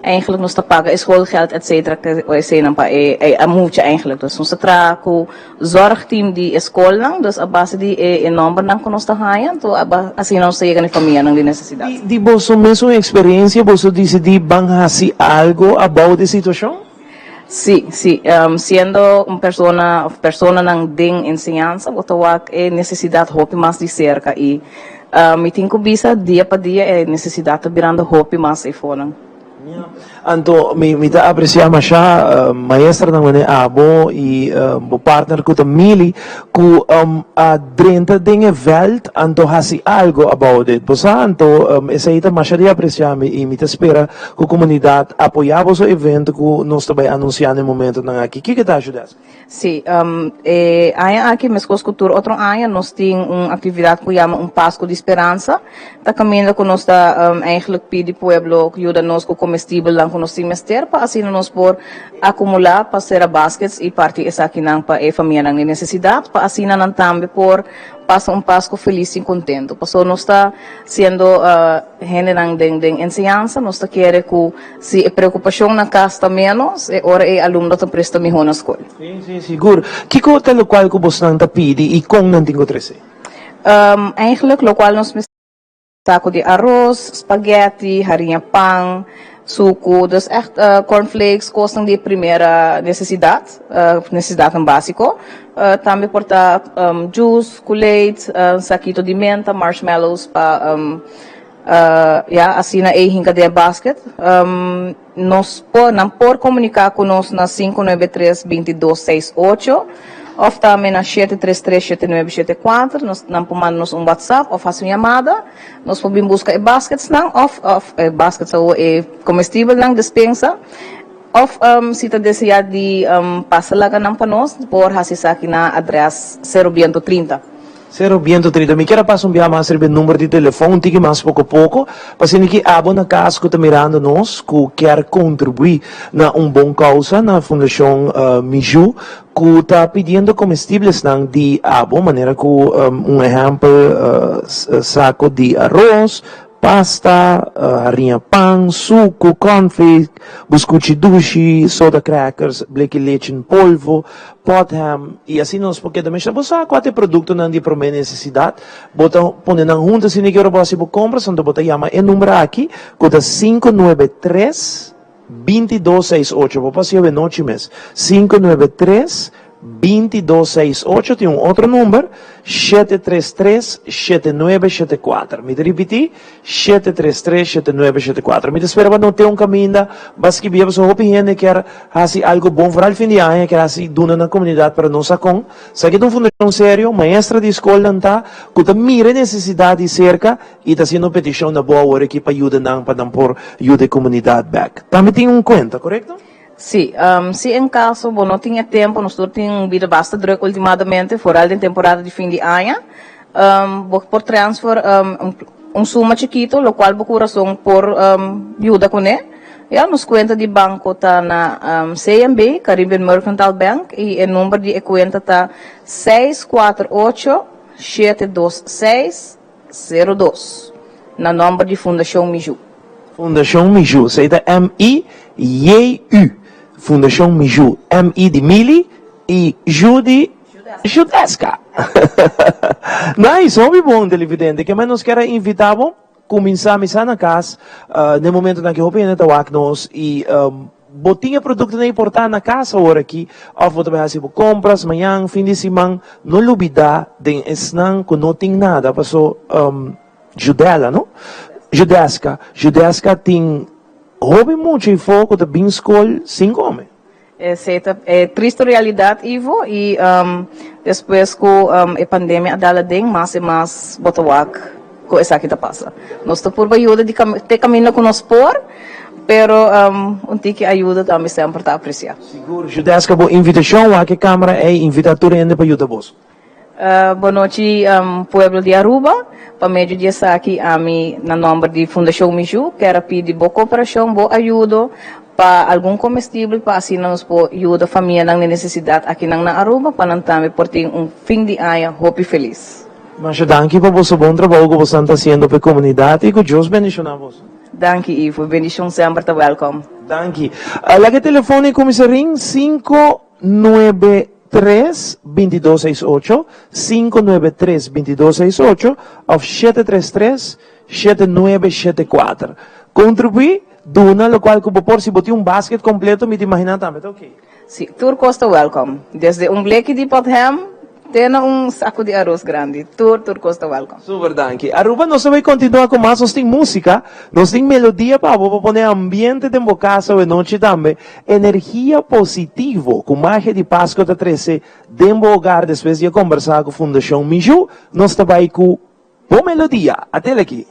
eigenlijk nós está paga escoolgeld etc. que é não para é muito eigenlijk. Dus nós está com zorgteam de escola, dus a base de número não que nós está ganhando, então assim nós chega na família de necessidade. De você mesmo experiência, você decidi fazer algo about the situação? Sí, siendo una persona nang ding enseñanza, botawak necesidad hopi más de cerca y mi tengo visa dia para dia necesidad de virando hopi más iPhone. Anto mi ta apreciamos siya maestra ng mga abo e bo partner ko Mili ku drenta dinge welt anto hasi algo about it. Posa anto esa ita masya di apreciamos e mi ta espera ku komunidad apoyamos o evento ku nos tabay anunciar no momento ng aqui. Que ta ajudas? Sí, ayan aqui mescos cultura outro ayan nós tem atividade que chama Pasco de Esperança. Tá caminhando com nós da eigenlijk pedi pueblo que ajuda nós com comestível lang com nós semestre para assim nós por acumular para ser baskets e parte essa aqui não para família não necessidade para assim não também por passa Pasco feliz e contento. Passou nós está sendo generando de ensinança, nós está querer que se preocupação na casa está menos e ora aluno tá presta melhor na escola. Sim, seguro. Que coisa lo qual que você não tá pedi e como não tem que eigenlijk lo qual nós saco de arroz, spaghetti, harinha pão, suco, dus echt cornflakes costam de primeira necessidade, necessidade básico. Também porta juice, Kool-Aid, saquito de menta, marshmallows para assim na hinga de basket. Nós por comunicar conosco na 593-2268 ou também na 733-7974, nós não podemos um WhatsApp ou fazer uma chamada, nós podemos buscar baskets não, ou baskets ou comestível não, dispensa, ou se você deseja de passar lá para nós, por fazer aqui na adresse 0130. 0130. Me quero passar mais o número de telefone, tiki mais pouco a pouco, para se que abo na casa que está mirando nós, que quer contribuir na bom causa na Fundação Miju, que está pedindo comestíveis de abo, maneira que exemplo saco de arroz, pasta, harinha pan, suco, cornflake, biscuit dushi, soda crackers, bleque leite em polvo, pot ham, e assim nós porque também estamos a quatro produtos não de primeira necessidade, botam pondo na junta se ninguém você compra, só botar chama e número aqui, custa 593 2268, vou passar a noite mês, 593 2268, tem outro número, 733-7974. Me repetir, 733-7974. Me espera não ter caminho, mas que viemos a opinião que era assim, algo bom para o fim de ano, que era assim, dona na comunidade para nós com. Se aqui tem uma fundação sério, maestra de escola, não que mira necessidade de cerca e está sendo petição na boa hora aqui para ajudar, para dar por ajuda a comunidade back. Também tem conta, correto? Sim, se em caso não tinha tempo, nós temos vida bastante druk ultimamente, fora da temporada de fim de ano, por transfer suma chiquito, lo qual por coração por ajuda com ele. E nos conta de banco está na CMB, Caribbean Mercantile Bank, e o número de conta está 648-726-02, na número de Fundação Miju. Fundação Miju, seita M-I-J-U. Fundação Miju, M-I de Mili e Ju de Judesca. Nice, homem bom, televidente, que mais nos quer invitar, começar a missar na casa, no momento na que eu venho a nós e botinha produto não importar na casa hora aqui, ou vou trabalhar se compras, manhã, fim de semana, não lubida, de esnan, que não tem nada, passou Judela, não? Judesca tem houve muito e foco de bem escolha sem comer. É triste realidade, Ivo, e depois com a pandemia dela tem mais e mais botawak com essa que está passa. Nós estamos por ajuda de ter caminho com nós por, pero tique ajuda também sempre está apreciado. Seguro, Judesca, boa invitação a que câmara é invitatória ainda para ajudar vos. Boa noite, Pueblo de Aruba. Para meio dia aqui a mim na nome de Fundação Miju, quero pedir boa cooperação, boa ajuda para algum comestível para assim nós por ajuda a família na necessidade aqui na Aruba para não também por ter fim de ano hope e feliz. Mas danke para você bom trabalho que você está fazendo para a comunidade e que Deus bendicionar você. Danke, Ivo, bendição sempre, tá welcome. Danke. Lá que telefone começa ring 593-2268, 593-2268, ou 733-7974. Contribuir, duna, lo qual, como por si bote basket completo, me te imagina também, tá ok? Sim, tour costa welcome. Desde bleque de Potham, tem saco de arroz grande. Tour costa welcome. Super, danke. Aruba, nós vamos continuar com mais, nós temos música, nós temos melodia para poner ambiente de casa de noite também. Energia positiva, com magia de Páscoa da 13, dentro do hogar, depois de conversar com a Fundação Miju, nós estamos aí com boa melodia. Até aqui.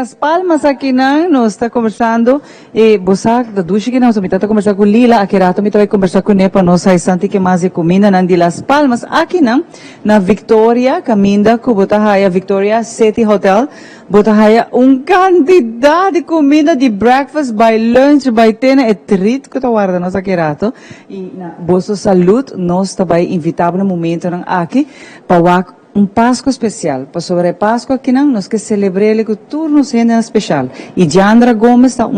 Las Palmas aqui nós está conversando e você da ducha que nós está conversando com Lila, aqui rato me vai conversar com Nepa, nós aí santi que mais comida nan de Las Palmas aqui na Victoria, caminda com botahaya Victoria City Hotel, botahaya quantidade de comida de breakfast, by lunch, by cena e treat que tá guarda nós aqui rato e na Bosso Saúde nós está vai invitar no momento aqui para Páscoa especial. Para sobre Páscoa aqui nós que celebramos o turno cena especial. E Diandra Gomes está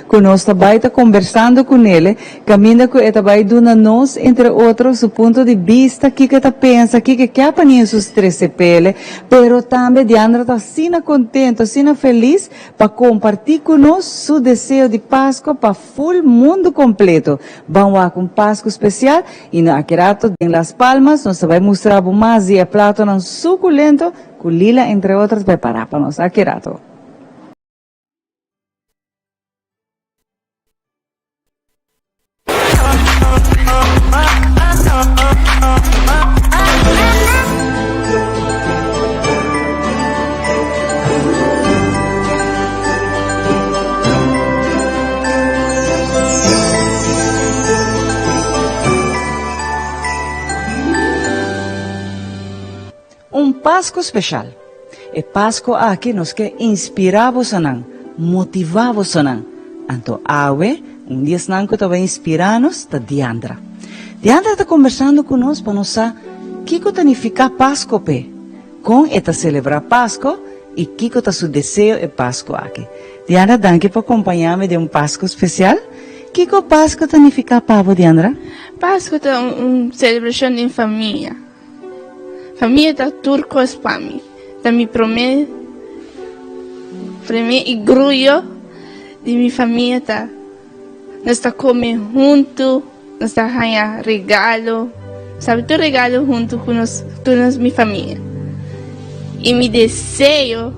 que nós também está conversando com ele, caminha com ele também dando nós, entre outros, o ponto de vista, que está pensa, que quer para seus 13 pele, pero também Diandra está assim contente, assim feliz para compartilhar conosco seu desejo de Páscoa para full mundo completo. Vamos lá com Páscoa especial e na Aquerato, em Las Palmas, nós vai mostrar mais e prato suculento, com Lila, entre outras, preparar para nós. Aqui rato. Páscoa especial. E Páscoa aqui nos que inspiramos a motivamos a Anto awe, dia senang que também inspiramos da Diandra. Diandra está conversando conosco para nós que significa Páscoa pe, com esta celebrar Páscoa e que está seu desejo é Páscoa aqui. Diandra, danke por acompanhar-me de Páscoa especial. Que Páscoa significa para Diandra? Páscoa é uma celebração em família. Família da turcos para mim. Da minha primeira e grulho de minha família tá. Nós está comendo junto, nós está ganhando regalo, sabe, todo regalo junto com nós, toda minha família. E meu desejo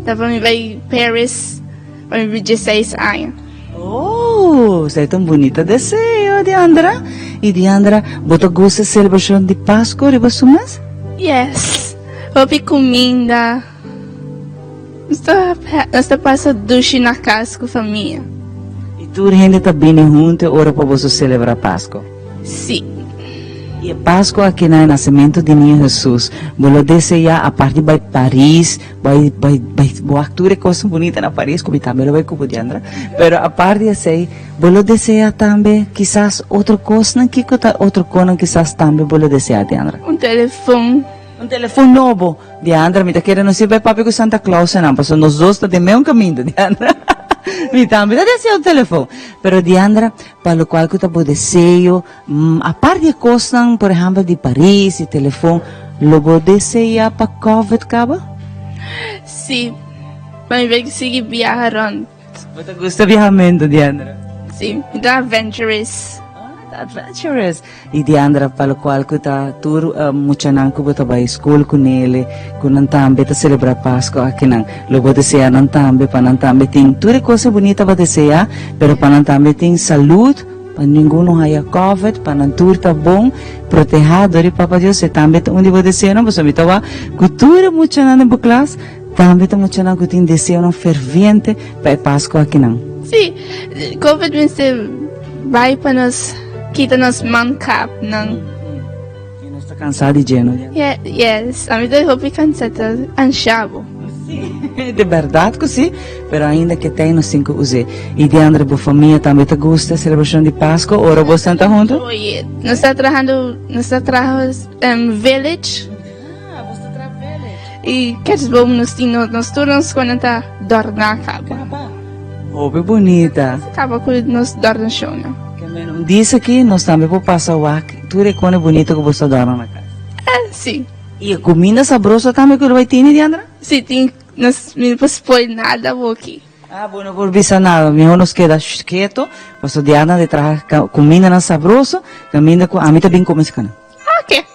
tá para mim vai Paris para mim 16 anos. Oh, você é tão bonita desejo, Diandra. E Diandra, você gosta da celebração de Páscoa de você mesmo? Yes, houve comida. Nós passamos duche na casa com a família. E tu ainda está bem junto agora para você celebrar Páscoa? Sim. E a Páscoa aqui no nascimento de Niño Jesus, vou desejar a parte de Paris, vai acture coisa bonita na Paris, como também vai com Diandra, pero a parte de assim, vou desejar também, quizás outra coisa, que outra coisa quizás também vou desejar, Diandra. Telefone. Telefone novo, Diandra, me está querendo se vai papi com Santa Claus, não, porque nós dois estamos no mesmo caminho, Diandra. Mi também desejo o telefone. Pero Diandra, para o qual que eu desejo, a parte de coisas, por exemplo, de Paris e telefone, logo deseja para COVID, caba? Sim. Mas vai conseguir viajar. Você gosta de viajamento, Diandra? Sim. Muito adventurous. Adventurous. E Diandra, para o qual que está tudo muito não que você vai à escola com ele, com não também para celebrar Páscoa aqui não. Logo desejar não também para não também tem tudo coisa bonita para desejar, pero para não também tem saúde, para ninguém não haja COVID, para não tudo tá bom, protegido de Papa Deus, e também onde você deseja não, você me tava com tudo muito não em classe, também tá muito não que tem desejo não fervente para Páscoa aqui não. Sim, COVID vai para nós kita nos mancap ng... E nós está cansado de geno. Yes, a mim eu hope cansada, ansiado. De verdade que sim, pero ainda que tem nos 5 usei. E Diandra, a família também te gosta da celebração de Páscoa, ora você está junto? Nós está trabalhando village. Você está village. E queres bom nos turnos quando está dormindo acaba. Oh, que bonita. Acaba com nos dormir show, não? Diz aqui, nós também vamos passar o ar, tudo é quando é bonito que você dorme na casa. Sim. E a comida saborosa também que vai ter, Diandra? Sim, tem, nós não põe nada aqui. Ah, bom, não vou avisar nada, melhor nos queda quieto, porque Diandra de trazer comida na saborosa, comida com, a mim também come esse cana. Ok.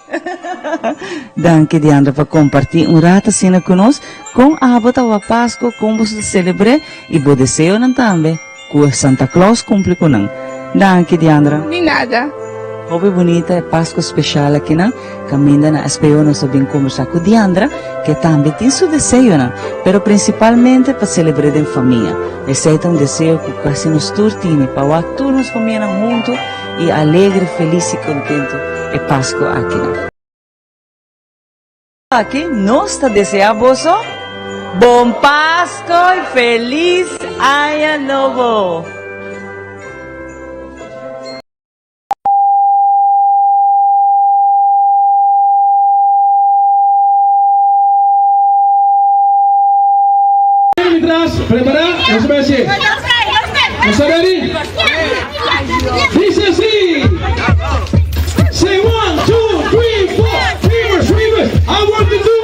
Danke, Diandra, por compartilhar rato assim conosco, com a bota da Páscoa, como você celebrar, e o desejo também, que Santa Claus cumpre com nós. Danke, Diandra. De nada. Hobby bonita e Páscoa especial aqui na caminha na espero nós também conversar com Diandra, que também tem seu desejo, né? Pero principalmente para celebrar em família. Esse é um desejo que quase nos turtine, para todos nos comieran juntos e alegre, feliz e contento é Páscoa aqui, né? Aqui nós desejamos bom Páscoa e feliz Ano Novo. Preparado? Vamos ver assim. Você ready? Dice assim. Say 1, 2, 3, 4. Dreamers. I want to do.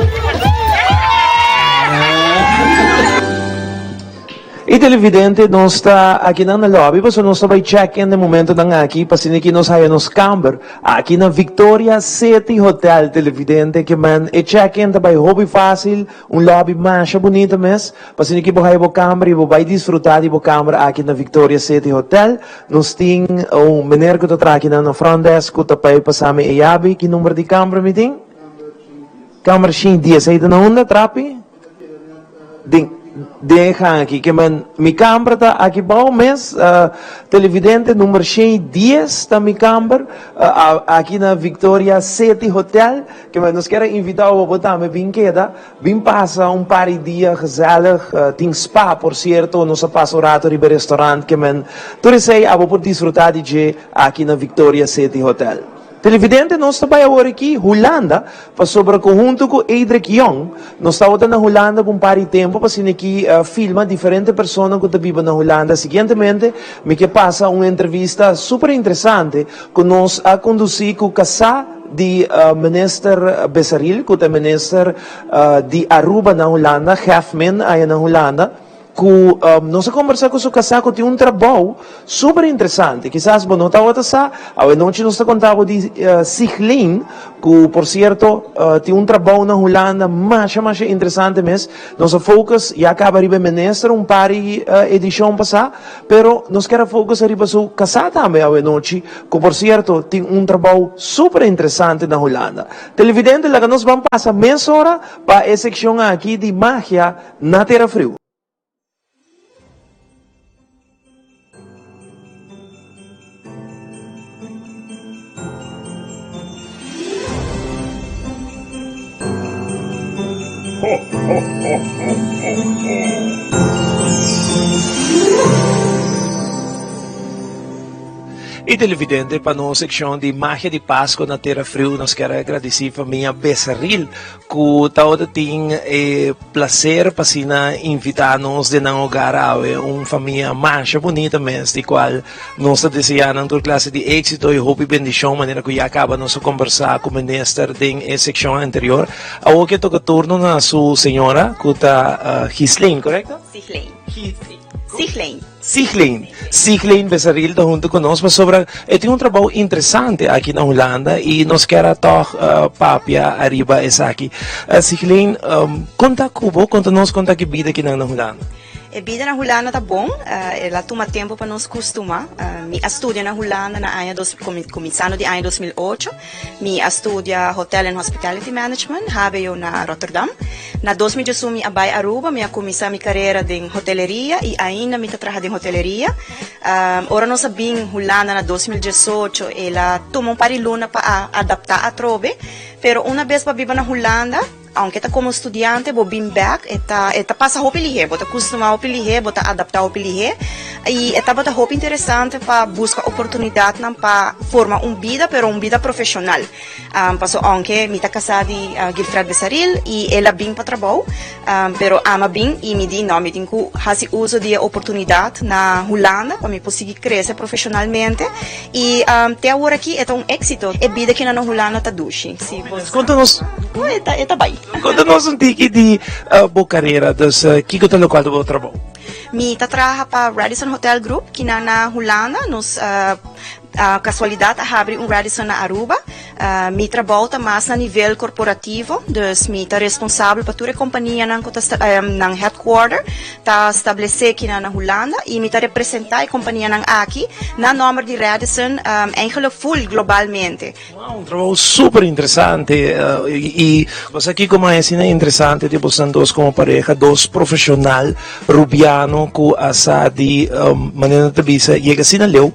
E televidente, nós está aqui na lobby, porque nós vai check-in no momento na aqui, para que nós saia nos camber, aqui na Victoria City Hotel, televidente, que man, e check-in também hobby fácil, lobby mais bonito mesmo, para que você vai camber e vai desfrutar de camber aqui na Victoria City Hotel. Nós temos menino que está aqui na front desk, que está para passar e yabi, que número de camber me tem? Camber 10, aí na onda, trapi? Deixa aqui, que mi câmera está aqui bom mês, televidente número 10 está mi câmera, aqui na Victoria City Hotel, que nós queremos invitar a botar me bem queda, bem passa par de dias gezellig, tem spa, por certo, nós passa o rato de restaurante, que tu sei, a por desfrutar de aqui na Victoria City Hotel. Televidente, nós estamos agora aqui, Holanda, para sobre o conjunto com Edric Young. Nós estamos na Holanda por par de tempo, para que filma diferentes pessoas que vivem na Holanda. Seguintemente, me que passa uma entrevista super interessante que nós a conduzir com o casal de minister Besaril, que é minister de Aruba na Holanda, Hefman, aí na Holanda. Nós conversamos com o casaco de trabalho super interessante. Quizás você não está outra sa, a noite nós contava de Siglin, que por certo tem trabalho na Holanda mais interessante mesmo. Nosso focus já acaba de ministrar par de edição passada, pero nós queremos focus arriba sobre casa também a noite, que por certo tem trabalho super interessante na Holanda. Televidente, lá que nós vamos passar meia hora para a secção aqui de magia na Terra Frio. E televidente, para nossa secção de magia de Páscoa na Terra Frio, nós queremos agradecer a família Besaril, que todo tem prazer para invitar-nos de não lugar a uma família mais bonita mesmo, de qual nós desejamos toda classe de êxito e hope e bendição, maneira que já acaba nossa conversar com o ministro da secção anterior. Agora que toca turno na sua senhora, que está Gislaine, correto? Siglin Besaril está junto conosco sobre tem trabalho interessante aqui na Holanda e nós queremos papia arriba essa aqui. Siglin, conta que vida aqui na Holanda. A vida na Holanda tá bom, ela toma tempo para nos acostumar. Me estudia na Holanda na começando de ano 2008. Me estudia Hotel and Hospitality Management, habe eu na Rotterdam. Na 2018 me abai Aruba, me começar minha carreira em hoteleria e ainda me trabalho em hoteleria. Ora nós sabem Holanda na 2018, ela tomou par de luna para adaptar a trobe, pero uma vez para viver na Holanda, aunque está como estudiante, vou bem back, eta passa roupa lihe, bota acostumar roupa lihe, bota adaptar roupa lihe, e eta bota roupa interessante para buscar oportunidade para formar vida, pero vida profissional. Passo aunque me tá casada de Gilfred Besaril e ela bem para trabalho, pero ama bem e me di não, me tenho que fazer uso de oportunidade na Holanda para me conseguir crescer profissionalmente e até agora aqui é êxito, é vida que na Holanda tá duche. Conta-nos. Eta bem. Conta-nos tiki de boa carreira, que é o local do trabalho. Me trabalha para Radisson Hotel Group, que na Holanda, nos casualidade abre Radisson na Aruba. Mi trabalho mais a nível corporativo, dus mi tá responsável para toda a companhia nang headquarter, tá estabelecer aqui na Holanda e mi tá representar a companhia nang aqui na nome de Radisson, eigenlijk full globalmente. Un trabajo súper interesante y pues aquí como es interesante, tipo están dos como pareja, dos profesional rubiano que asa de manera de visa llega sin a leu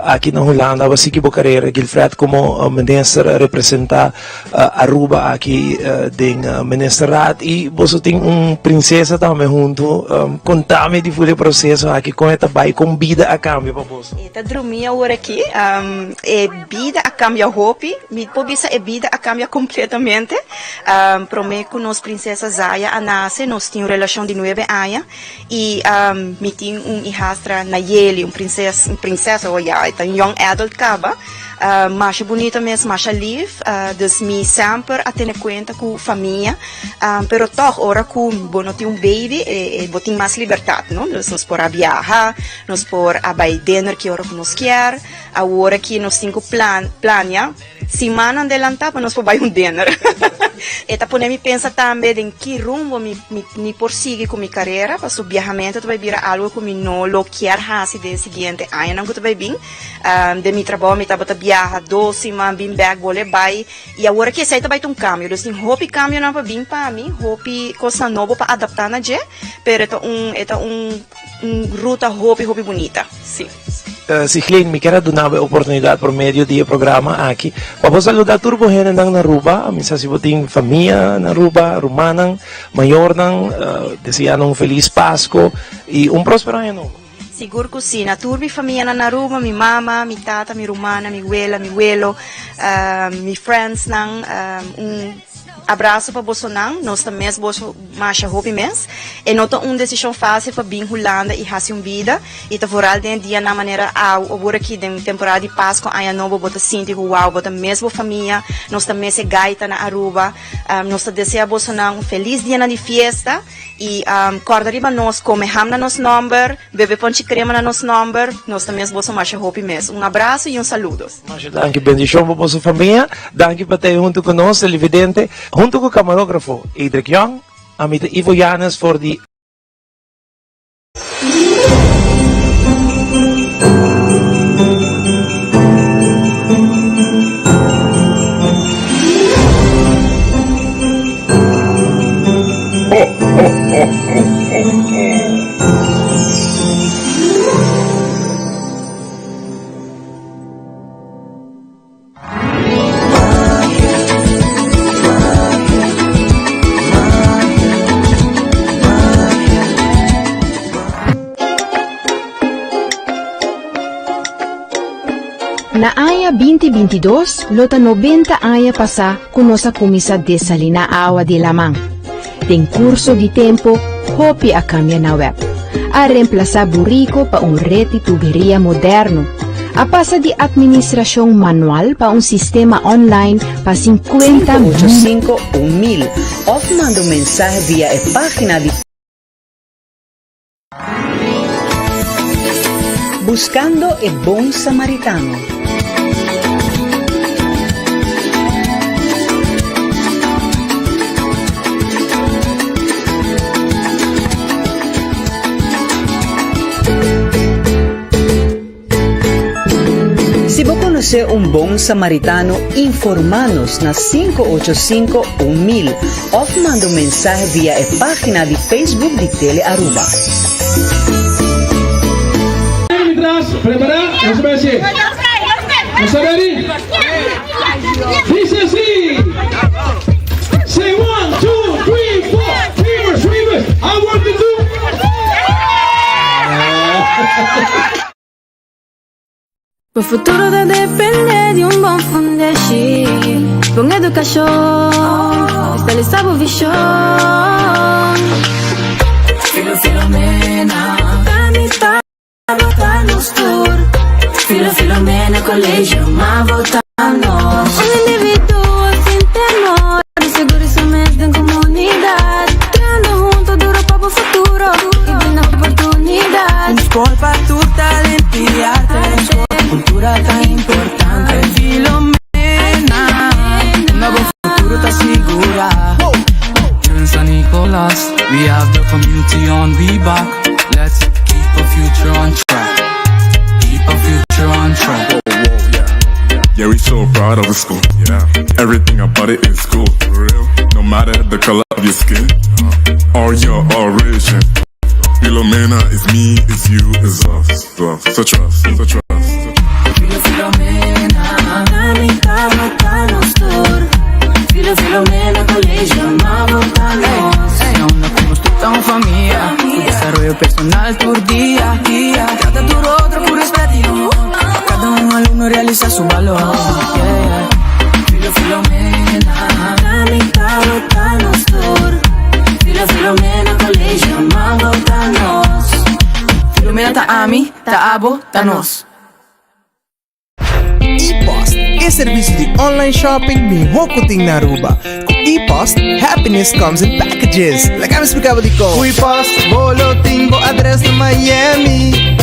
aqui na Holanda, assim que carreira Gilfred como minister representa Aruba aqui den ministerrat e você tem princesa também junto, contame de full processo aqui como é vai com vida a cambio para você. Eta drumia ora aqui, vida a cambio hopi, mi pobisa vida a cambio completamente. Prometo que nós princesa Zaya a nasce, nós temos relação de 9 anos e mi tem hijastra Nayeli, princesa olha, então young adult caba. Mais bonita mesmo, mais livre, dus mi sempre a ter conta com a família, pero toch, ora que não tem baby, tem mais liberdade, não? Dus nós por viajar, nós por a dinner que ora que nós quer, agora que nós temos plania, semana adelantada, nós por dinner. Eta pone mi pensa também em que rumo me persigue com minha carreira, para o viajamento vai vir algo que me não lo quer fazer de seguinte ano, não que vai vir, de mi trabalho me tava viajar 2 semanas, bem back, vou levar e agora que sai vai ter cambio, assim, hope cambio não vai vir para mim, hope coisa nova para adaptar na je, pero eta ruta hope bonita, sim. Sihlin, me quero dar a oportunidade por meio do programa aqui. Para saludar turbo gente na Aruba, misa se você tem família na Aruba, Rumanang, maior nang, desejando feliz Páscoa e próspero ano. Seguro que sim, na turbi família na Aruba, mi mama, mi tata, mi rumana, mi abuela, mi abuelo, mi friends nang, abraço para Bolsonaro, nós também mais hobby mês, e não tem decisão fácil para vir Holanda e fazer vida, e tá foral de dia na maneira agora aqui de temporada de Páscoa, aí novo bota sinto uau, bota mesmo família, nós também se gaita na Aruba, nós deseja Bolsonaro feliz dia de festa e corda riba nós come ham na nosso number, bebe ponte crema na nosso number, nós também bolsa mais hobby mês. Abraço e saludos. Danke, bendição para a sua família, danke para ter junto conosco, televidente. Junto com o camarógrafo Edric Young, amita Ivo Yanes for the Na aya 2022, lota 90 aya pasa kunosa kumisa desalina awa de lamang. Tem curso de tempo, hopi a cambia na web. A reemplazar burrico pa rete tuberia moderno. A passa de administração manual pa sistema online pa 50 585 1000 ou manda mensagem via a página de Buscando o Bom Samaritano. Se você conhecer bom samaritano, informa-nos na 585 1000 ou manda mensagem via a página de Facebook de Tele Aruba. Preparar? Vamos ver assim. Vamos ver? Diz assim. Say 1, 2, 3, 4. Dreamers. I want to do. O futuro vai depender de bom fundamento, com educação, estabilizar a visão. Filomena, canita, botar nos tour. Filomena, colégio, mas votamos. Indivíduo sem temor, seguro isso mesmo em comunidade. Criando junto, duro para o futuro, e de nova oportunidade. Escola para tu talento e arte. Cultura importante. Filomena, un nuevo futuro te asegura. In San Nicolas, we have the community on we back. Let's keep a future on track. Keep a future on track. Yeah, we so proud of the school. Yeah, everything about it is cool. For real. No matter the color of your skin or your origin. Filomena is me, is you, is us. So trust, so trust. Filomena, na mitad botanos tour. Filomena, colegio, más botanos. Onda como estamos familia. Tu desarrollo personal, tu día a día. Trata tu otro con respeto. Cada un alumno realiza su valor. Filomena, na mitad botanos tour. Filomena, colegio, más botanos. Filomena ta ami, ta abo, ta nos. ePost é serviço de online shopping melhor que tem na Aruba. Com ePost, happiness comes in packages. Like eu explicava de como. ePost, bolo tengo address de Miami.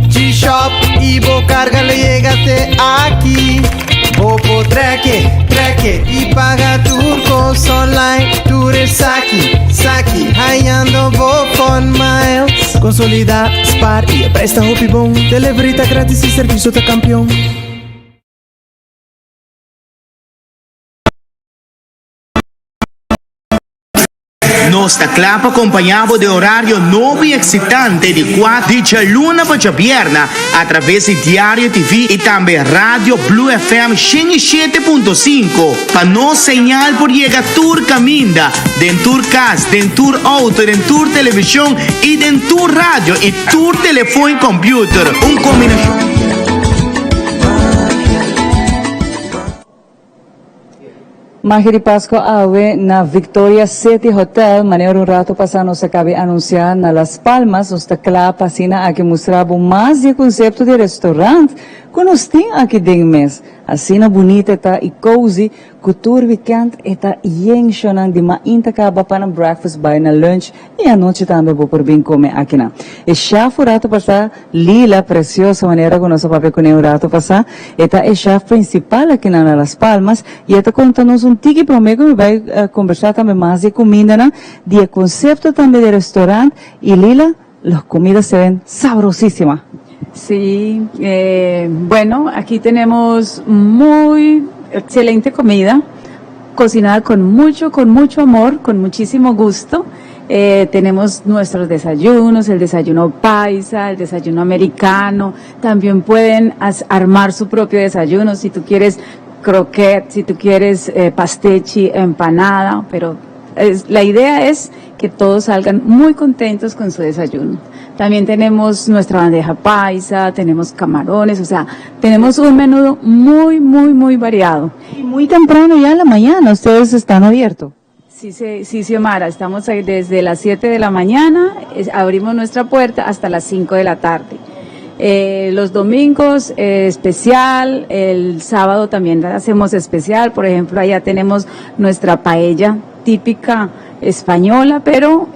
G-Shop, Ibo carga le llega até aqui. Bopo treque e paga turcos online. Ture saki, haiando Bofon Miles. Consolida, Spar e presta roupa bom. Delivery tá grátis e serviço tá campeão. Nuestra clapa acompañado de horario novo y excitante de 4 de luna para viernes a través de Diario TV y también Radio Blue FM 107.5 para no señal por llegar tour caminda, den tour cast, den tour auto, den tour televisión y den tour radio y tour teléfono y computer. Un combinación. Mahiri Pasco awe na Victoria City Hotel, maneiro um rato passado nos acabei anunciar na Las Palmas, nos está pasina aqui mostrava mais de conceito de restaurante que nós tem aqui dentro mês. Assim na bonita tá e cozy, cultura weekend eta yenchonan de ma intacaba para breakfast by na lunch e à noite também vou por bem comer aqui na. E chef o rato passar lila preciosa maneira que nosso papel com o rato passar, eta é chef principal aqui na Las Palmas e eta conta-nos tiki prometo me vai conversar também mais de comida, né? De concepto também de restaurante y Lila, las comidas se ven sabrosísimas. Sí, bueno, aquí tenemos muy excelente comida, cocinada con mucho amor, con muchísimo gusto. Tenemos nuestros desayunos, el desayuno paisa, el desayuno americano. También pueden armar su propio desayuno si tú quieres croquet, si tú quieres pastechi, empanada, pero la idea es que todos salgan muy contentos con su desayuno. También tenemos nuestra bandeja paisa, tenemos camarones, o sea, tenemos un menú muy variado. Y muy temprano ya en la mañana, ustedes están abiertos. Sí, Xiomara, estamos ahí desde las 7 de la mañana, abrimos nuestra puerta hasta las 5 de la tarde. Los domingos especial, el sábado también hacemos especial, por ejemplo, allá tenemos nuestra paella típica española, pero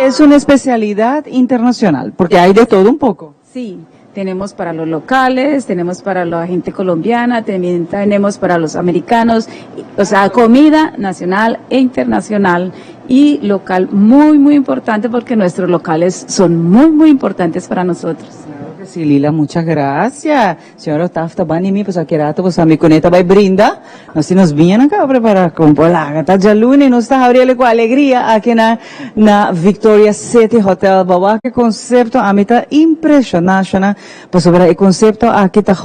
es una especialidad internacional, porque hay de todo un poco. Sí, tenemos para los locales, tenemos para la gente colombiana, también tenemos para los americanos, o sea, comida nacional e internacional y local muy importante porque nuestros locales son muy importantes para nosotros. Sí, Lila, muchas gracias. Señora Tafta Banimi, pues aquí rato, pues a mi coneta va y brinda. No si nos vienen acá a preparar con polaga. Está lunes, no está abriendo con alegría aquí na Victoria City Hotel. Baba, que concepto, a mí está impresionante. Pues sobre el concepto aquí está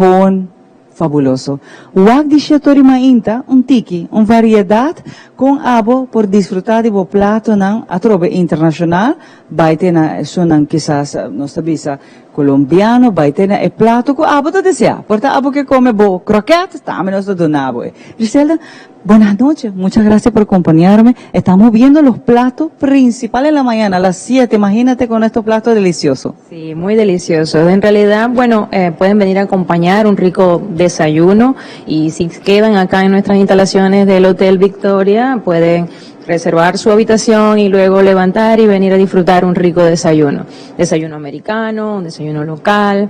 fabuloso. Wag di Chatori Mainta, tiki, variedad con abo por disfrutar de plato ng atrobe internacional, baite na sunan quizás, no sabisa, colombiano, baite na e plato con abo to desea. Porta abo que come bo croquetas, también nos donabo. Griselda, buenas noches, muchas gracias por acompañarme. Estamos viendo los platos principales en la mañana, a las 7, imagínate con estos platos deliciosos. Sí, muy deliciosos. En realidad, bueno, pueden venir a acompañar un rico desayuno y si quedan acá en nuestras instalaciones del Hotel Victoria, pueden reservar su habitación y luego levantar y venir a disfrutar un rico desayuno. Desayuno americano, un desayuno local,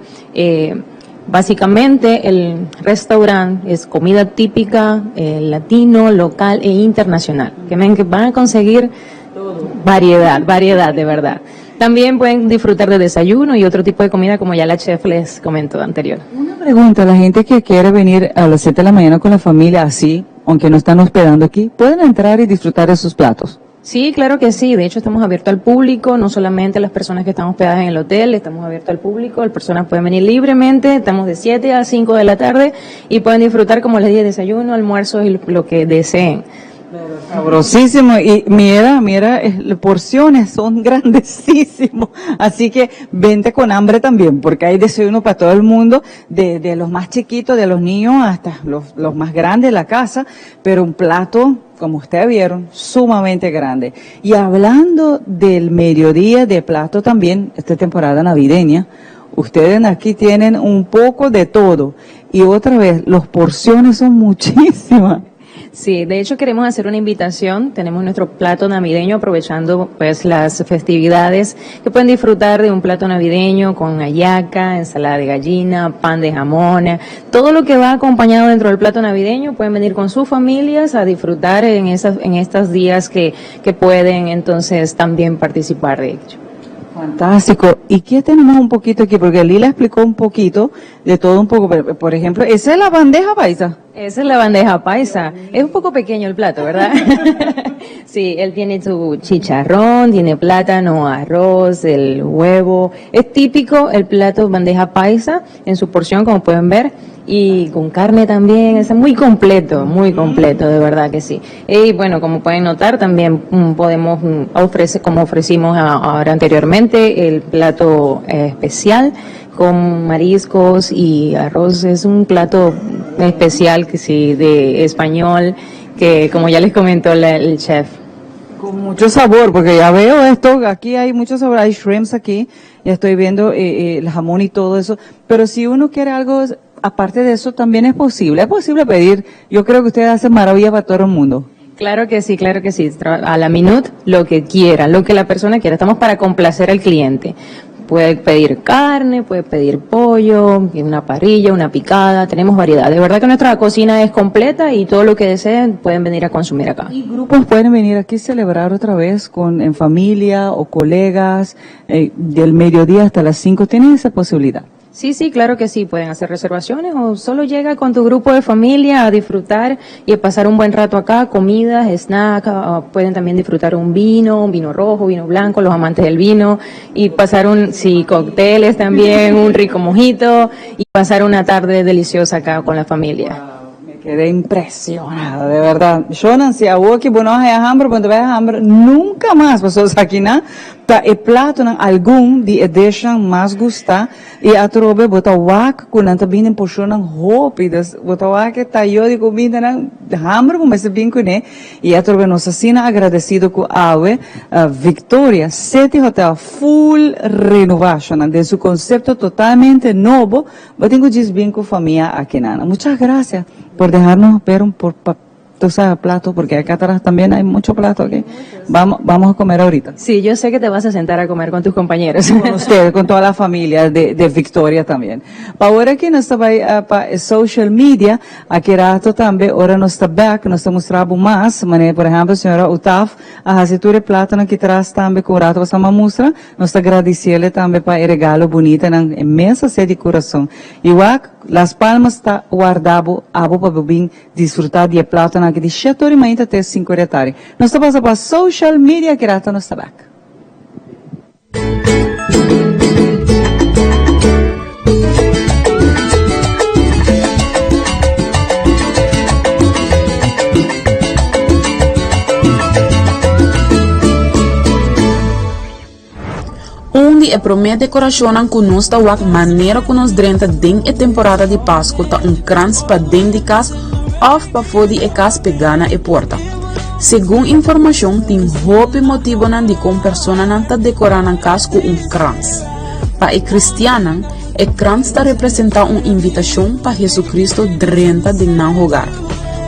Básicamente el restaurante es comida típica, latino, local e internacional. Que van a conseguir variedad de verdad. También pueden disfrutar de desayuno y otro tipo de comida como ya la chef les comentó anterior. Una pregunta, la gente que quiere venir a las 7 de la mañana con la familia así, aunque no están hospedando aquí, ¿pueden entrar y disfrutar de sus platos? Sí, claro que sí. De hecho, estamos abiertos al público, no solamente las personas que están hospedadas en el hotel, estamos abiertos al público, las personas pueden venir libremente, estamos de 7 a 5 de la tarde y pueden disfrutar, como les dije, desayuno, almuerzo y lo que deseen. Sabrosísimo, y mira, las porciones son grandísimos, así que vente con hambre también, porque hay desayuno para todo el mundo, de los más chiquitos, de los niños hasta los más grandes de la casa, pero un plato, como ustedes vieron, sumamente grande. Y hablando del mediodía de plato también, esta temporada navideña, ustedes aquí tienen un poco de todo, y otra vez, las porciones son muchísimas. Sí, de hecho queremos hacer una invitación, tenemos nuestro plato navideño aprovechando pues las festividades, que pueden disfrutar de un plato navideño con hallaca, ensalada de gallina, pan de jamón, todo lo que va acompañado dentro del plato navideño, pueden venir con sus familias a disfrutar en estos días que pueden entonces también participar de ello. Fantástico. ¿Y qué tenemos un poquito aquí? Porque Lila explicó un poquito de todo un poco. Por ejemplo, ¿esa es la bandeja paisa? Esa es la bandeja paisa. Es un poco pequeño el plato, ¿verdad? Sí, él tiene su chicharrón, tiene plátano, arroz, el huevo. Es típico el plato bandeja paisa en su porción, como pueden ver. Y con carne también, es muy completo, de verdad que sí. Y bueno, como pueden notar, también podemos ofrecer, como ofrecimos ahora anteriormente, el plato especial con mariscos y arroz. Es un plato especial que sí, de español, que como ya les comentó el chef. Con mucho sabor, porque ya veo esto, aquí hay mucho sabor, hay shrimps aquí, ya estoy viendo el jamón y todo eso, pero si uno quiere algo aparte de eso, también es posible pedir. Yo creo que ustedes hacen maravilla para todo el mundo. Claro que sí, a la minute, lo que quiera, lo que la persona quiera, estamos para complacer al cliente. Puede pedir carne, puede pedir pollo, una parrilla, una picada, tenemos variedad. De verdad que nuestra cocina es completa y todo lo que deseen pueden venir a consumir acá. ¿Y grupos pueden venir aquí a celebrar otra vez en familia o colegas del mediodía hasta las 5? ¿Tienen esa posibilidad? Sí, claro que sí, pueden hacer reservaciones o solo llega con tu grupo de familia a disfrutar y a pasar un buen rato acá, comidas, snacks, pueden también disfrutar un vino rojo, vino blanco, los amantes del vino, y pasar cócteles también, un rico mojito, y pasar una tarde deliciosa acá con la familia. Quedé impresionada, de verdad. Yo no sé, hago que bueno, hay hambre, cuando veas hambre, nunca más, pues aquí na, ta e plato na algum di edition mais gusta e a trobe bota wak kunanta binen porcionan rápidas, bota wak tá eu de comida na hambre, mas bem kune e a trobe nos assina agradecido com awe Victoria City Hotel full renovation de su concepto totalmente novo, eu tenho diz bem com família aqui na. Muchas gracias por dejarnos ver tú sabes, plato, porque acá atrás también hay mucho plato aquí. Vamos a comer ahorita. Sí, yo sé que te vas a sentar a comer con tus compañeros. Con ustedes, con toda la familia de Victoria también. Ahora que nós está para social media, aqui rato também, ora nós está back, nós está mostrando mais, por exemplo, a senhora Utaf, a racitura plátano que traz também com o rato, você me mostra, nós está agradecendo também para o regalo bonito, na imensa sede de coração. Igual, Las Palmas está guardado, abo para bem disfrutar de plátano aqui de 7h30 até 5h da tarde. Nós está passando para social media, que rato nós está back. Onde é promete coração que nós está wak maneira que nós drenta den e temporada de Páscoa tá krans para dentro de casa of para fodi e casa pegana e porta. Segundo informação, tem hope motivo nan de com persona nan tá decorando a casa com krans. Para e cristiana, e krans está representa invitação para Jesus Cristo drenta de não rogar.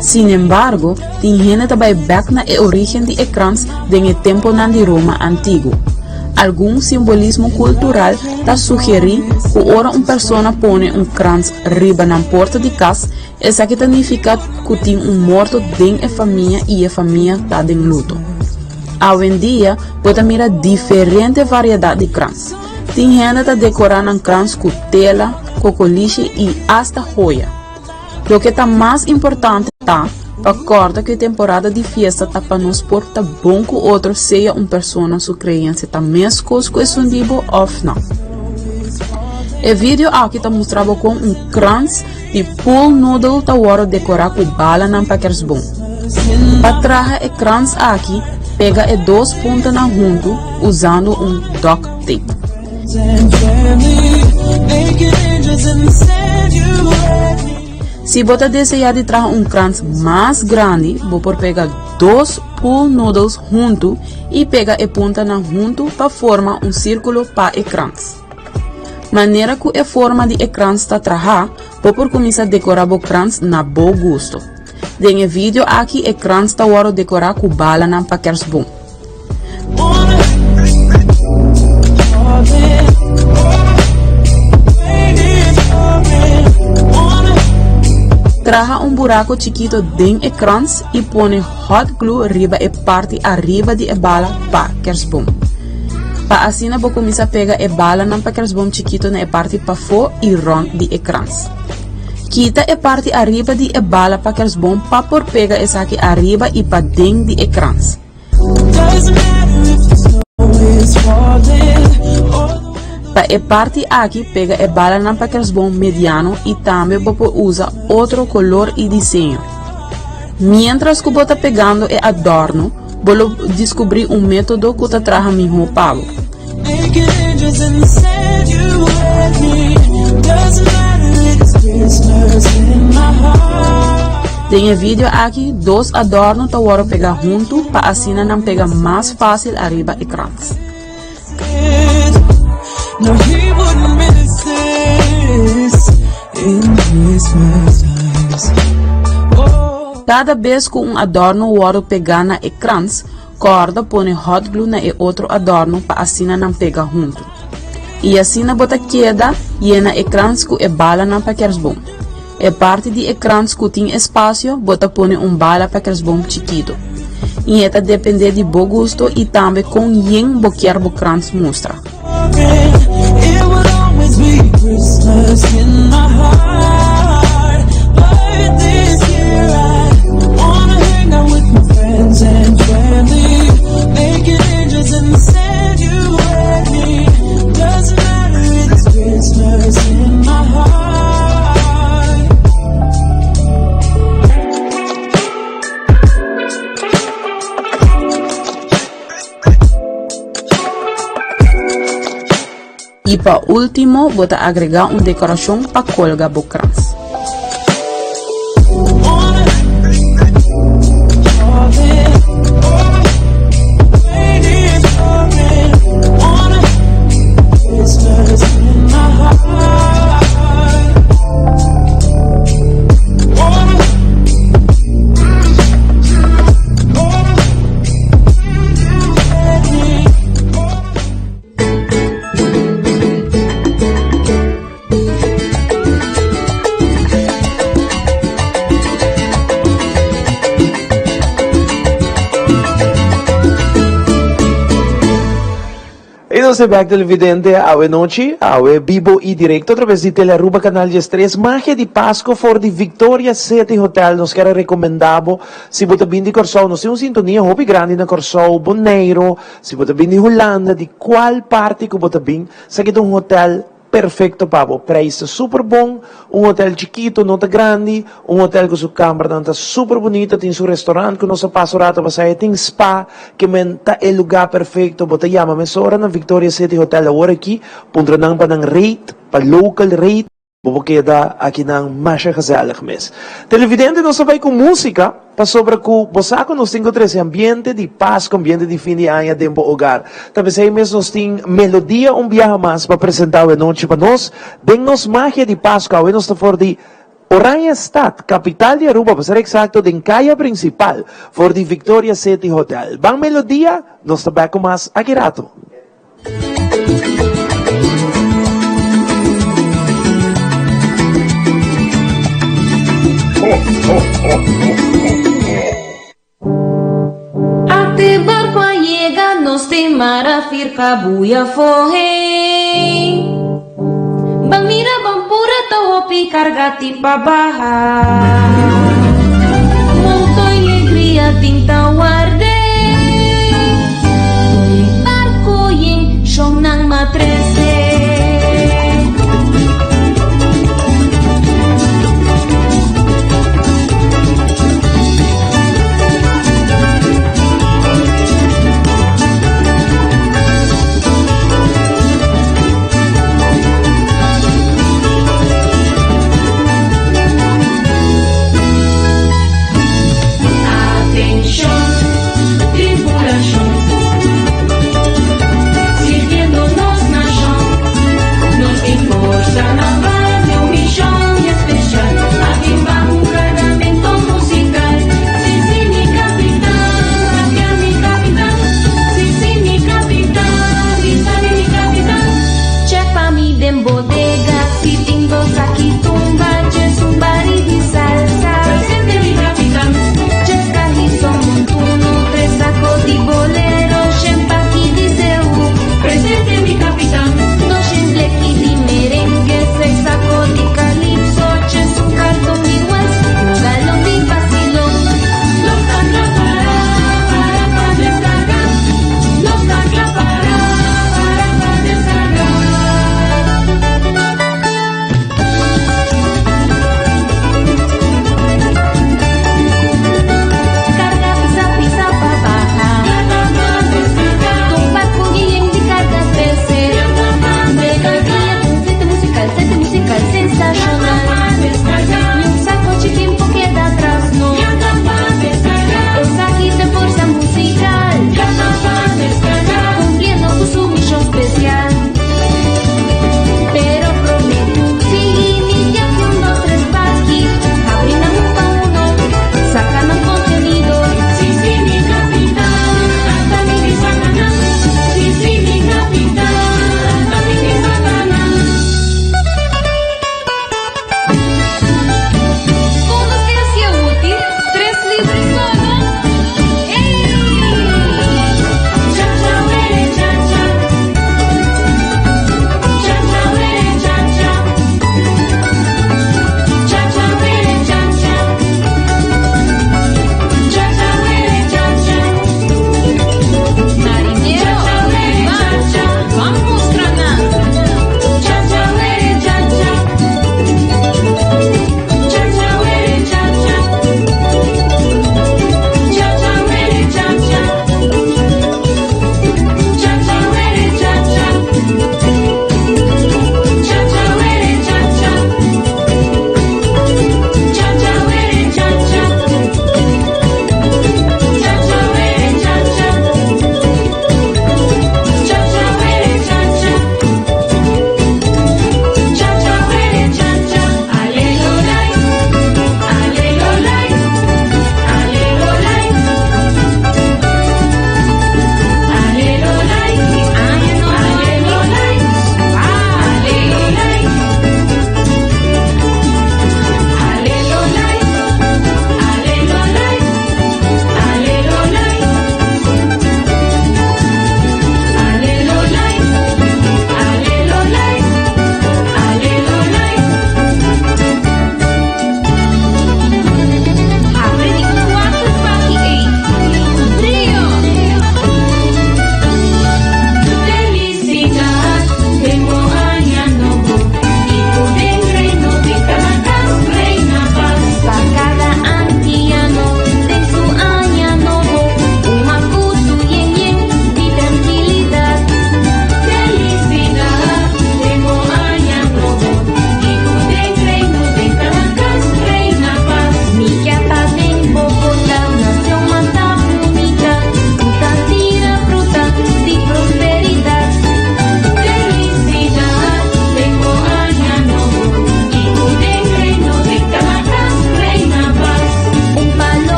Sin embargo, tem gente também back na origem de krans den e tempo nan de Roma antigo. Algum simbolismo cultural está sugerindo que ora uma pessoa põe krans riba na porta de casa, isso que significa que tem morto dentro da família e a família está em luto. Hoje em dia, pode mirar diferente variedade de krans. Tem gente que está decorando krans com tela, cocoliche e hasta joia. O que está mais importante está acorda que a temporada de festa está para nos portar bom que o outro seja uma pessoa sua crença está mesmo com esse nível ou não. O vídeo aqui está mostrando com krans de pool noodle está agora decorar com bala na paquers bom. Para trazer o krans aqui, pega e 2 pontas na junto usando duct tape. Se você desejar de trazer krans mais grande, você pega 2 pool noodles junto e pega a ponta na junto para formar círculo para o krans. Maneira que a forma de krans está trazer, você começa a decorar o krans na bom gosto. No vídeo aqui, o krans está agora decorar com bala na paquers bom. Traga buraco chiquito dentro do krans e põe hot glue riba e parte arriba de bala para kersbom. Para assim você começa a pegar a bala na kersbom chiquito na parte para fora e rond de krans. Quita a parte arriba de bala para kersbom para por pegar essa aqui arriba e para dentro de krans. Para a parte aqui, pega a bala na kersbom mediano e também você usa outro color e desenho. Mientras que você está pegando o adorno, você descobrir método que você traz melhor pago. Tem vídeo aqui, 2 adornos que você pegar junto para assim não pegar mais fácil arriba e krans. No, he wouldn't miss this in Christmas times. Cada vez que adorno você pegar na krans, corda põe hot glue na outro adorno para assim não pegar junto. E assim você queda llena krans com a bala na paquersbom. A parte de krans que tem espaço, você põe bala paquersbom chiquito. E isso depende de bom gosto e também com quem você quer o krans mostra. It would always be Christmas in my heart. But this year I wanna hang out with my friends and family, making angels and send you with me. Doesn't matter, it's Christmas in my heart. E para último, você agregar decoração para colgar o krans. Entonces, back televidente, awe noche, awe vivo y directo a través de Telearuba Canal 3, Magia de Pasco for the Victoria City Hotel. Nos quer recomendado, se você vem de Corsou, nós temos sintonia hobby grande na Corsou, Boneiro, se você vem de Holanda, de qual parte que você vem, sa que hotel perfecto para o preço super bom, hotel chiquito, não tá grande, hotel com sua câmara não tá super bonita, tem seu restaurante que nós passamos rata para sair, tem spa, que tá é lugar perfeito, você chama mesora na Victoria City Hotel agora aqui, punta nang pa ng rate, pa local rate, porque queda aqui ng masya kasalag mes. Televidente, nós vai com música, para sobre que bosaco nos tem esse ambiente de paz, ambiente de fim de ano dentro do hogar. Talvez aí mesmo nos tem melodia viaje mais para apresentar a noite para nós. Den-nos magia de Páscoa, hoje nós estamos for de Orania Stad, capital de Aruba, para ser exacto, den calle principal, for de Victoria City Hotel. Bang melodia, nós estamos com mais aqui rato. Ate barco llega nos te mara firka buya fohe. Bang mira bang pura topi cargati pabaha. Montoy alegría tinta warde. Barco yen shom nang matrese. Tribulación, sirviéndonos na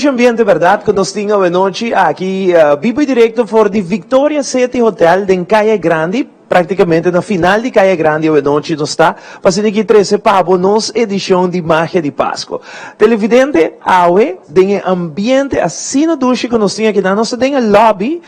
dushi ambiente, verdad, que nos tinga noche aquí, vivo y directo for the Victoria City Hotel de Calle Grande, praticamente na final de Calle Grande hoje noite nós está fazendo aqui 13 pavo nos edição de Magia de Páscoa. Televidente, aue, tem ambiente assim no duche que nós temos aqui na nossa tem lobby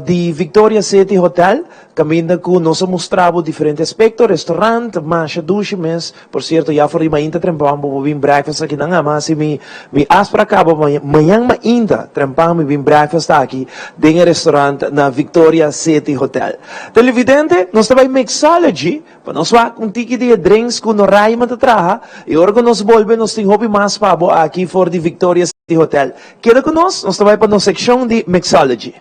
de Victoria City Hotel, caminha com nós mostramos diferentes aspectos, restaurante, mancha, duche, mas por certo já foi ainda trampamos bem breakfast aqui na mas se me aspra acaba manhã ainda trampamos bem breakfast aqui tem restaurante na Victoria City Hotel. Televidente, nós também mixology, para nós fazer tiki de drinks com no raio matatraha, e agora nós volve nós tem hobby mais pabo aqui for the Victoria City Hotel. Queda com nós também para nossa seção de mixology.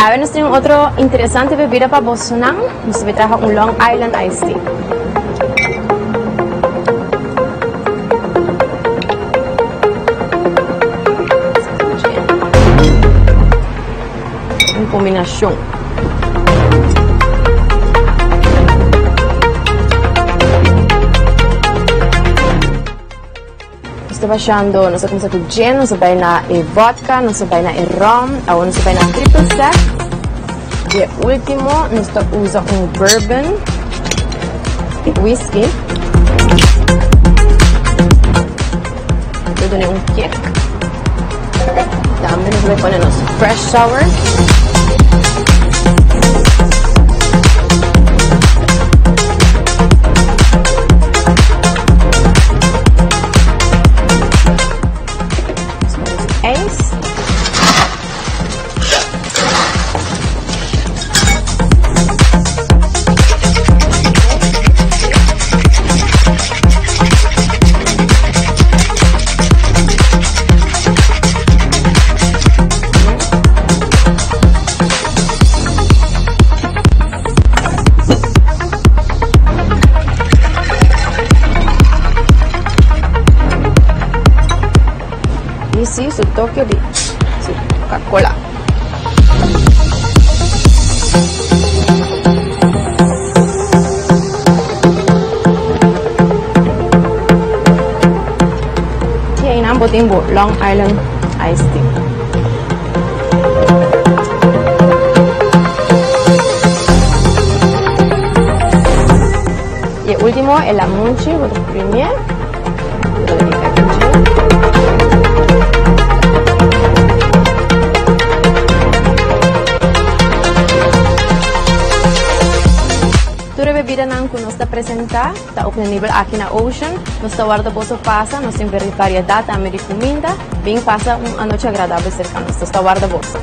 A ver, nos tenemos otro interesante bebida para Bolsonaro. Nos trajo un Long Island Iced Tea. Una combinación. Estoy bajando, no sé cómo se llama gin, no se va a vodka, no se va a rum, o no se va a triple sec. Y último, nos usa un bourbon, whisky. Le doy un kick. También nos voy a poner los fresh sour. Y sí, su toque de su Coca-Cola. Y ahí ambos tiempo Long Island Iced Tea. Y el último, el amunchi, otro premier. Bebida nang que nos está apresentar, está op nível aqui na Ocean, nos está guarda bolso passa, nos tem variedade também de comida, bem passa uma noite agradável cerca nos está guarda bolso.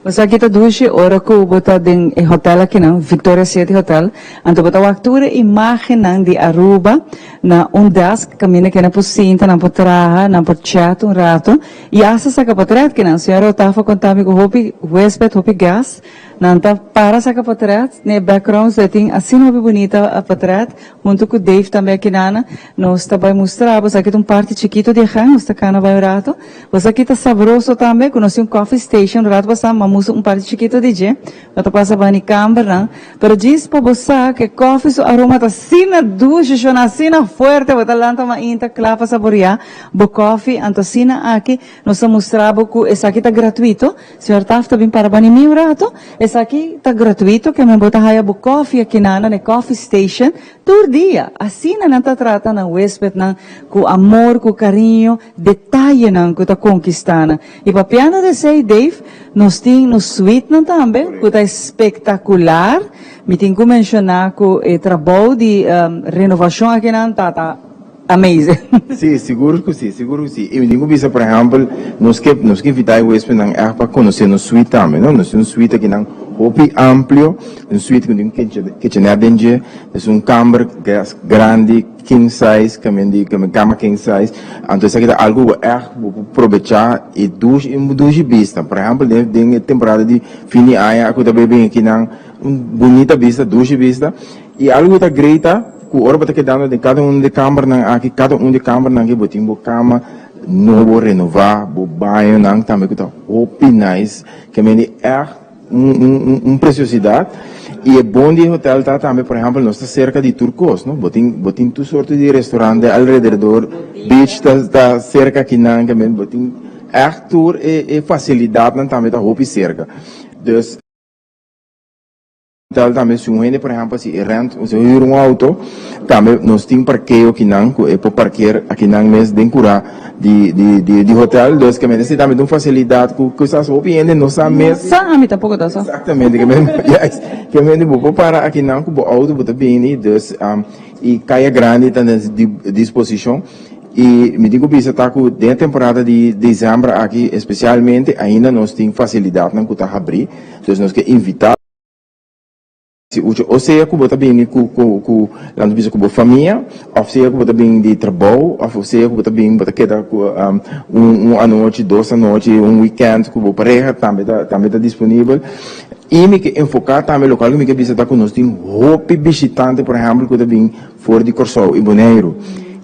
Mas aqui está duas horas que eu bota em hotel aqui na Victoria City Hotel, então bota a altura imagem de Aruba na desk caminha que na pocinta na potraha na chat rato e essa saca potret que na senhora estava contando com o hóspede hopi gas nanta para saca potret ne background setting assim hopi bonita a potret junto com o Dave também aqui na nós está vai mostrar você aqui um parte chiquito de hang está cana vai rato você aqui está saboroso também conhece coffee station rato você um parte chiquito de je, eu passa bani câmera, pero diz para você que coffee so aroma tá sina dulce, chona sina forte, bota lanta ma inta clava saborear, bo coffee anto sina aqui, nós mostramos que essa aqui tá gratuito, senhor tafta bem para bani mi rato, essa aqui tá gratuito, que me bota haya bo coffee aqui na coffee station, todo dia, assim não tá trata na hóspede na com amor, com carinho, detalhe não que tá conquistando, e para piano de sei Dave, nós temos no suite não também, que está espetacular. Me tenho que mencionar que o trabalho de renovação aqui não está amazing. Sim, seguro que sim, seguro que sim. Eu digo isso, por exemplo, nós que invitar o hóspede para conhecer no suite também, não? Nós temos suite aqui na hopi amplio, un suite con un kitchenette dentro, es un camber que es grande, king size, que cama king size, entonces aqui algo que aprovechar e duas vista, por exemplo, dentro temporada de fim de ano, aku também bem aqui na bonita vista, duas vista, e algo que grita, que ora para quedando de cada de câmara aqui, cada de câmara aqui botim cama novo renovar, banho nang também que tá hopi nice, que me é preciosidade. E é bom de hotel tá também, por exemplo, nós está cerca de Turcos, não? Botim tu sorte de restaurante ao redor, beach tá cerca aqui não, também botim tour e facilidade não também tá hopi cerca. Dus hotel também se por exemplo, se rent, se hyr auto, também nós tem parqueio aqui não, é para parquear aqui não mês de cura de hotel, dus que se também dá facilidade com coisas hopi ainda não sabe mês. Sabe, tampouco dá só. Exatamente, que me vou para aqui não com o auto botar bem, dus e caia grande está à disposição. E me digo que está com dentro da temporada de dezembro aqui, especialmente, ainda nós temos facilidade não que abrir, então nós queremos invitar ou seja, que bota bem com lá no bicho com a família, ou seja, que bota bem de trabalho, ou seja, que bota bem bota queda com a noite, duas a noite, weekend, com a pareja também está disponível. E me que enfocar também local que me que visitar com nós tem hopi visitante, por exemplo, que bem fora de Corsol e Bonaire.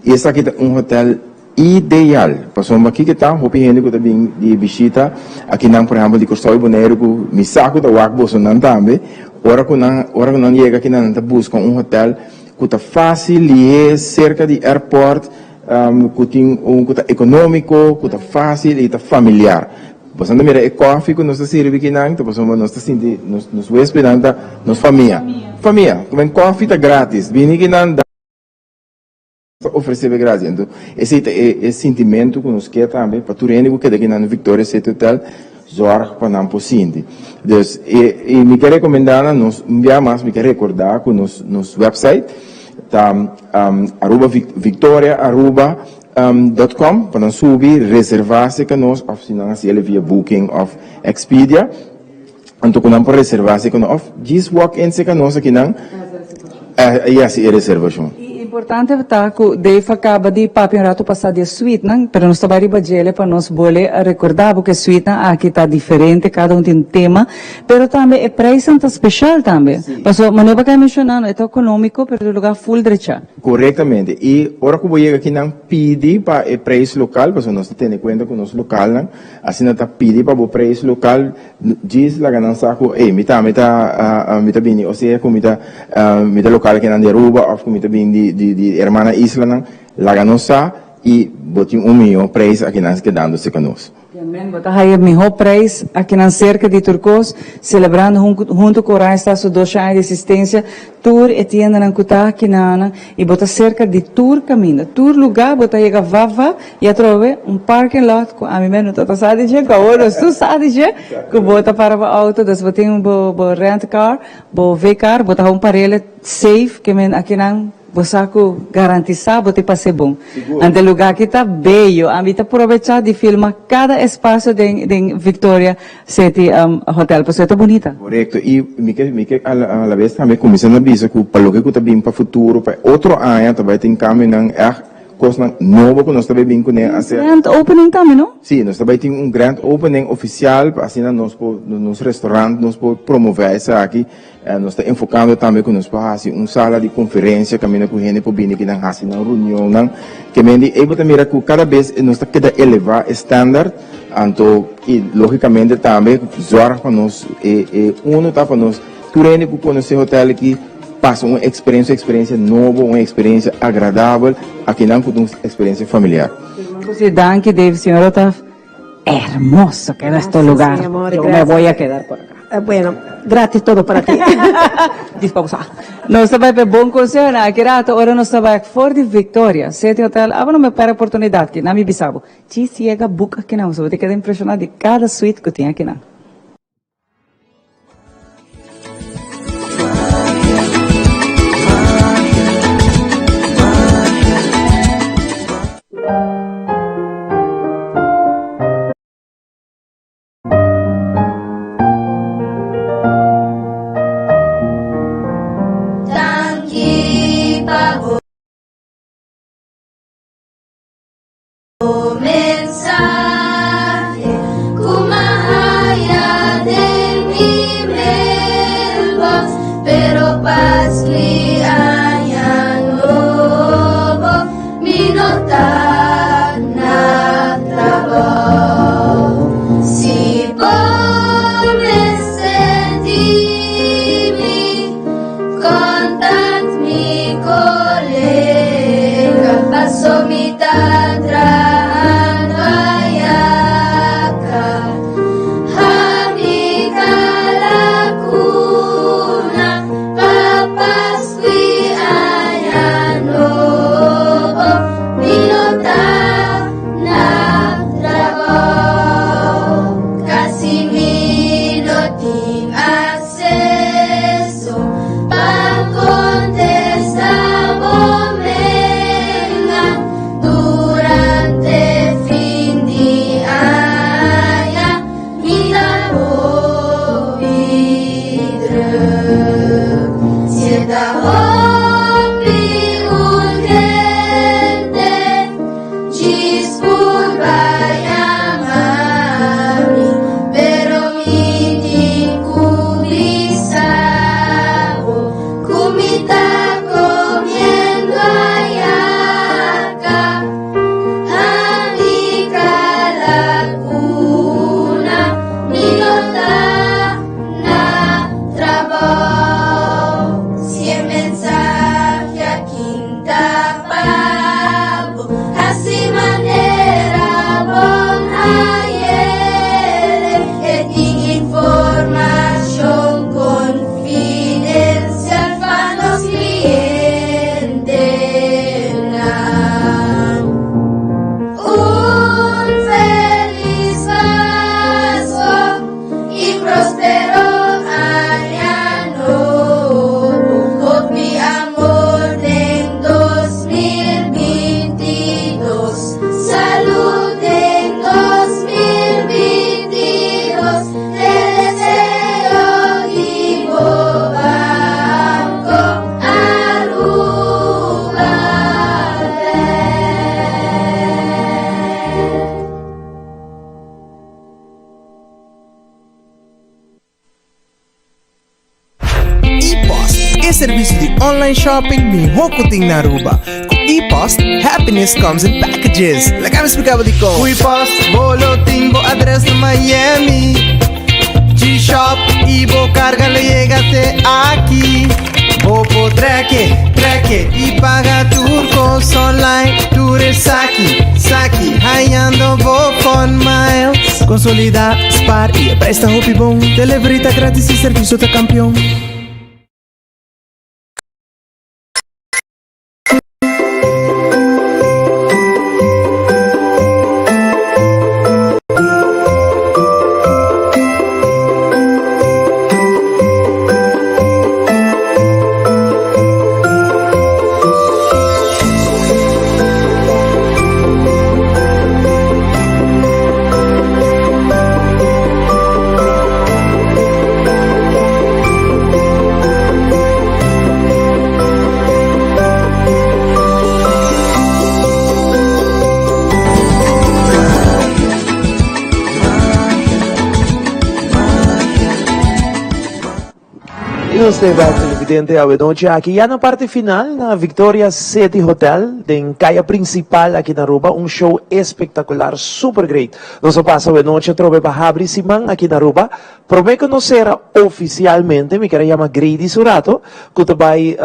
Esse aqui é hotel ideal. Passou aqui que está hopi gente que bem de visita aqui não, por exemplo, de Corsol e Bonaire, que me saco da Wakbo sonan também. Ora que não chega aqui na busca hotel que está fácil e é cerca de aeroporto, que tem que está econômico, que está fácil e está familiar. Você não mira é coffee que nós servimos aqui não, então nós está sentindo nos esperando nos família, como coffee está grátis, vem aqui não oferecer grátis, então esse sentimento que nos quer também para turismo que daqui na Victoria City Hotel zorg para não possible. Dus me quer recomendar, nos enviar mais, me quer recordar que nos website tá victoria@.com para nós subir, reservar-se com nós, ou se não assim via Booking of Expedia, então quando para reservar-se com nós, just walk in se com nós aqui não, e assim é reservação. Importante está que deve acaba de papi um rato passar de suite, não? Pero nós trabalhamos bajele para nós boleh recordar porque suite aqui está diferente, cada tem um tema, pero também é preço tão especial também. Passou, mas não vai mencionar, é econômico, pero o lugar full derecha. Corretamente. E ora que eu vou aqui não pedir para o preço local, porque nós temos em conta com o nosso local, não? Assim não está pedir para o preço local, diz lá que não sabe, me tá bem, ou seja, me tá local que não de Aruba, ou me tá bem de Hermana Isla, lá que não sabe, e botem milhão preço aqui nós quedando-se conosco. Amém. Botar aí o melhor preço aqui na cerca de Turcos, celebrando junto com o Rasta seus 2 anos de existência, tour e tienda na Kutá aqui na e botar cerca de tour caminho, tour lugar, botar aí a vava e a trove parking lot com a mim não tá sabe de que agora tu sabe de que bota para o auto, das botem rent car, V-car, botar parelho safe que aqui na você garantizar você passe bom. Ante lugar que está bello, a mim está aproveitar de filmar cada espaço de Victoria City Hotel, porque está bonita. Correto. E me que a la vez também começando a dizer que para o que está bem para o futuro, para outro ano também tem caminho não coisa nova que nós também bem com Grand opening também, não? Sim, nós também temos grand opening oficial, assim nos restaurantes nós podemos promover isso aqui. Nós estamos enfocando também que nós podemos sala de conferência, caminho com gente para vir aqui na reunião, não? Que me diz, eu também que cada vez nós estamos elevar o standard, então e logicamente também zorra para nós está para nós turene que conhecer hotel aqui passa uma experiência nova, uma experiência agradável, aqui não com uma experiência familiar. Consideran que Dave, senhora, está hermoso que este lugar. Sí, amor, Yo gracias. me voy a quedar por acá. Bueno, gratis todo para ti. Dispausa. Nós estamos para bom conselho, aqui rato, ora nós estamos fora de Victoria, City Hotel, não me para oportunidade, que não me bisabo. Se chega book aqui não, você vai ter que impressionar de cada suite que tem aqui não. serviço de online shopping me Hokuting na Aruba. Com e-post, happiness comes in packages. Like I'm explicando de como. e-post, boletim, address de Miami. G-Shop, Ibo carga le llega até aqui. Bopo treque e paga turcos online. Ture saki, haiando Bofon Miles. Consolida, spar e presta hopi bom. Delivery tá grátis e serviço tá campeão. Televidente a noche aqui já na parte final na Victoria City Hotel em caia principal aqui na Aruba, um show espetacular, super great. Nós passamos a noite trove para Habri Simão aqui na Aruba. Promete conhecer oficialmente, me quero chamar Grady Surato, que vai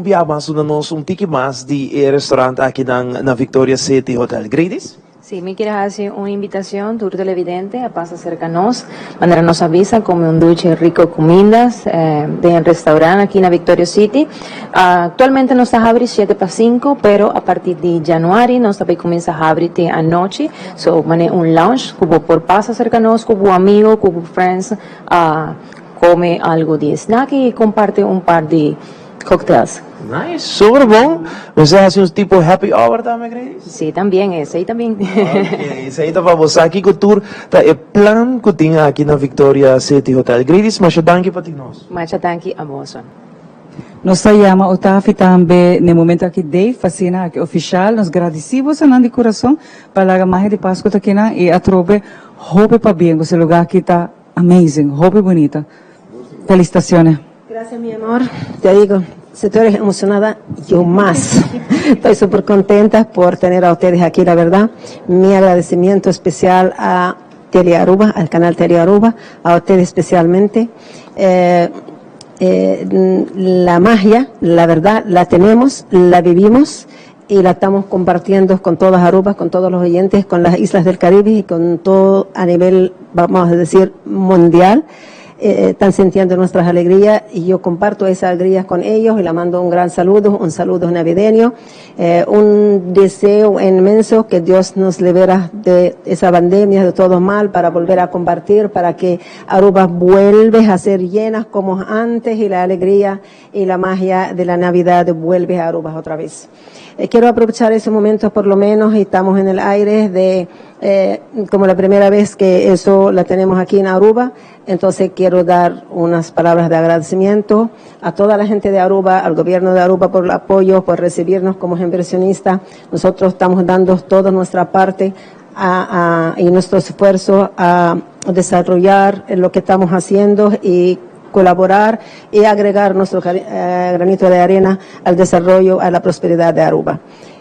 via mais um tiki mais de restaurante aqui na Victoria City Hotel. Grady? Sí, me quieres hacer una invitación, tour televidente, a pasar cerca nos, manera nos avisa, come un dulce rico comidas de restaurante aquí en la Victoria City. Actualmente no está abrir 7 para 5, pero a partir de januario nos también comienza a abrir anoche, so mané un lounge, como por pasa cerca nos, como amigo, como friends, come algo de snack y comparte un par de cócteles. Nice, super bom. Você hace un tipo happy hour también, Grady? Sí, también, ese ahí también. Okay, esse aí tá para você aqui com tour, tá é plan que tinha aqui na Victoria City Hotel. Grady, mas danke para nós. Muchas gracias a vos. Nos llama o tafi también en el momento que Dave fascina que oficial nos agradecemos de corazón para la magia de Pascua aquí y a trobe hope para bien ese lugar aquí está amazing, hope bonita. Felicitaciones. Gracias, mi amor. Te digo, si tú eres emocionada, yo más. Estoy súper contenta por tener a ustedes aquí, la verdad. Mi agradecimiento especial a Tele Aruba, al canal Tele Aruba, a ustedes especialmente. La magia, la verdad, la tenemos, la vivimos y la estamos compartiendo con todas Arubas, con todos los oyentes, con las islas del Caribe y con todo a nivel, vamos a decir, mundial. Están sintiendo nuestras alegrías y yo comparto esas alegrías con ellos y le mando un gran saludo, un saludo navideño, un deseo inmenso que Dios nos libera de esa pandemia, de todo mal, para volver a compartir, para que Aruba vuelve a ser llenas como antes y la alegría y la magia de la Navidad vuelve a Aruba otra vez. Quiero aprovechar ese momento por lo menos y estamos en el aire de como la primera vez que eso la tenemos aquí en Aruba, entonces quiero dar unas palabras de agradecimiento a toda la gente de Aruba, al gobierno de Aruba por el apoyo, por recibirnos como inversionistas. Nosotros estamos dando toda nuestra parte y nuestro esfuerzo a desarrollar lo que estamos haciendo y colaborar y agregar nuestro granito de arena al desarrollo, a la prosperidad de Aruba.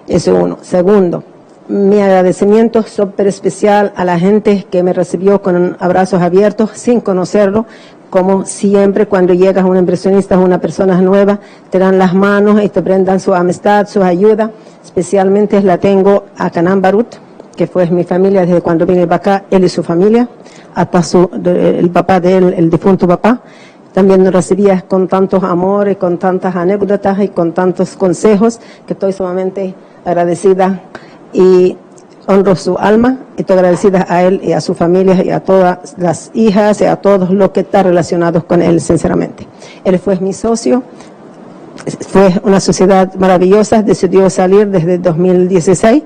Eso uno. Segundo, mi agradecimiento súper especial a la gente que me recibió con abrazos abiertos sin conocerlo. Como siempre, cuando llegas a un inversionista, a una persona nueva, te dan las manos y te brindan su amistad, su ayuda. Especialmente la tengo a Canan Barut, que fue mi familia desde cuando vine para acá, él y su familia, hasta el papá de él, el difunto papá. También nos recibía con tantos amores, con tantas anécdotas y con tantos consejos, que estoy sumamente agradecida y honro su alma. Y estoy agradecida a él y a su familia y a todas las hijas y a todos los que están relacionados con él, sinceramente. Él fue mi socio, fue una sociedad maravillosa, decidió salir desde 2016,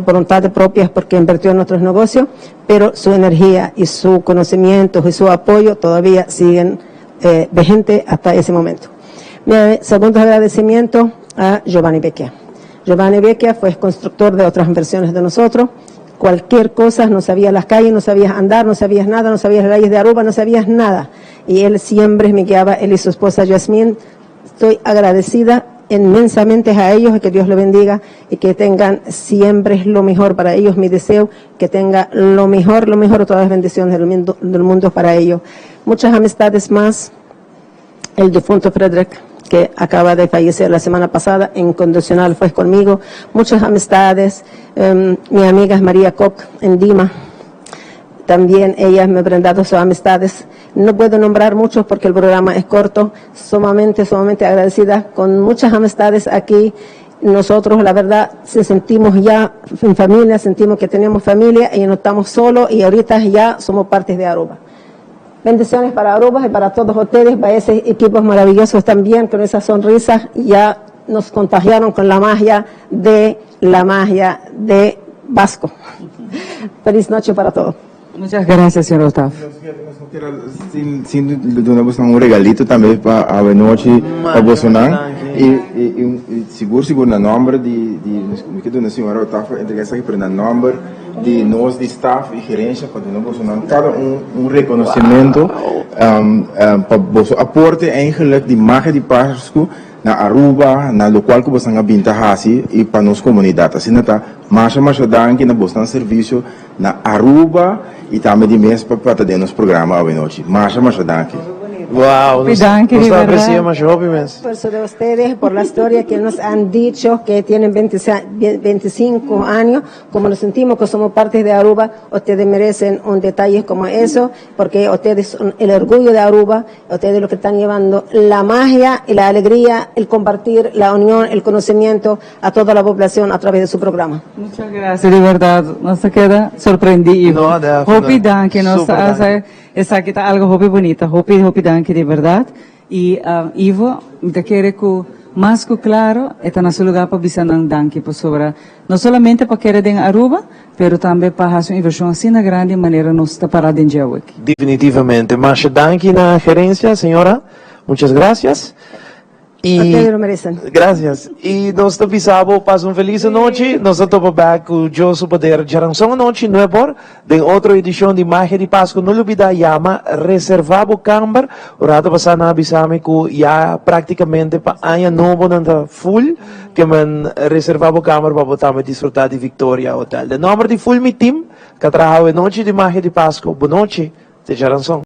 voluntad propia porque invirtió en otros negocios, pero su energía y su conocimiento y su apoyo todavía siguen vigentes hasta ese momento. Mi segundo agradecimiento a Giovanni Becchia. Giovanni Becchia fue constructor de otras inversiones de nosotros. Cualquier cosa, no sabías las calles, no sabías andar, no sabías nada, no sabías las leyes de Aruba, no sabías nada. Y él siempre me guiaba, él y su esposa Yasmín, estoy agradecida inmensamente a ellos, y que Dios les bendiga y que tengan siempre lo mejor para ellos. Mi deseo que tenga lo mejor, todas las bendiciones del mundo para ellos. Muchas amistades más. El difunto Frederick, que acaba de fallecer la semana pasada, incondicional fue conmigo. Muchas amistades. Mi amiga María Koch en Dima. También ellas me han brindado sus amistades. No puedo nombrar muchos porque el programa es corto. Sumamente agradecida con muchas amistades aquí. Nosotros, la verdad, sentimos ya en familia, sentimos que tenemos familia y no estamos solos, y ahorita ya somos parte de Aruba. Bendiciones para Aruba y para todos ustedes, para esos equipos maravillosos también, con esas sonrisas ya nos contagiaron con la magia de Vasco. Feliz noche para todos. Muchas gracias, señor Otaf. Sim, donamos um regalito também para a noite para Bolsonaro e seguro na nome de dona senhora Otaf entregar aqui para nome de nós de staff e gerência para dona Bolsonaro cada reconhecimento para o aporte eigenlijk de magia de Páscoa na Aruba, na local que você não binta hasi e para nossa comunidade. Assim está, mais danke na Boston serviço na Aruba e também de mês para ter nos programa a noite. Mais danke. Wow, nos apreciamos, Por eso de ustedes, por la historia que nos han dicho, que tienen 25 años, como nos sentimos que somos parte de Aruba, ustedes merecen un detalle como eso, porque ustedes son el orgullo de Aruba, ustedes lo que están llevando la magia y la alegría, el compartir, la unión, el conocimiento a toda la población a través de su programa. Muchas gracias, de verdad, nos queda sorprendido. Hopi danke, nos hace essa que tá algo hopi bonita, hopi danke de verdad. E Ivo, te quero que mais que claro, está no seu lugar para visar um danke por sobre, não somente para querer em Aruba, pero também para fazer uma inversão assim na grande maneira nos está parado em Jawek. Definitivamente, mas danke na gerência, senhora. Muchas gracias. Ustedes lo merecen. Gracias. E nós te avisamos, passa uma feliz noite. Nós estamos back com o Josu Poder Geração Noite Nueva, de outra edição de Magia de Páscoa. Não olvida, llama reservado camper. O rato passado avisamos que já praticamente para ano novo não full, que man reservado camper para poder desfrutar de Victoria Hotel. De nome de full mi team, que trabalha noite de Magia de Páscoa. Boa noite, de Geração.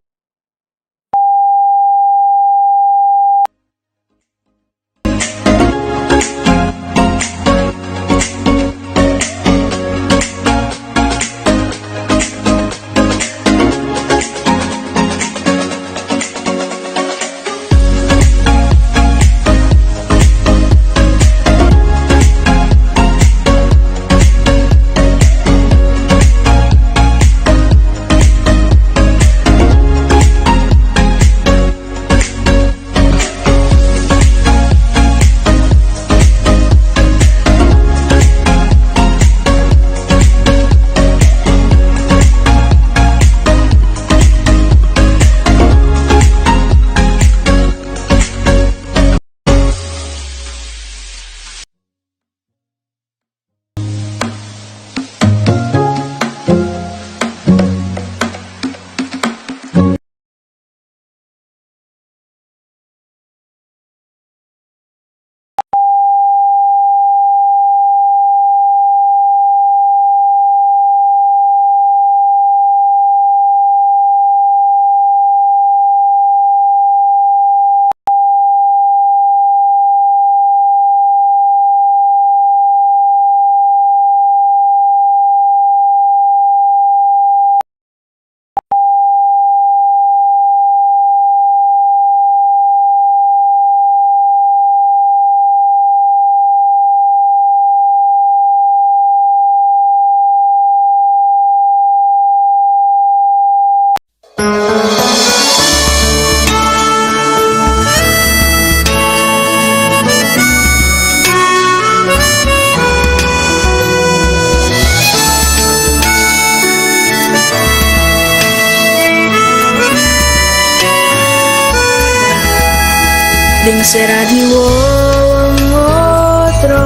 Será de outro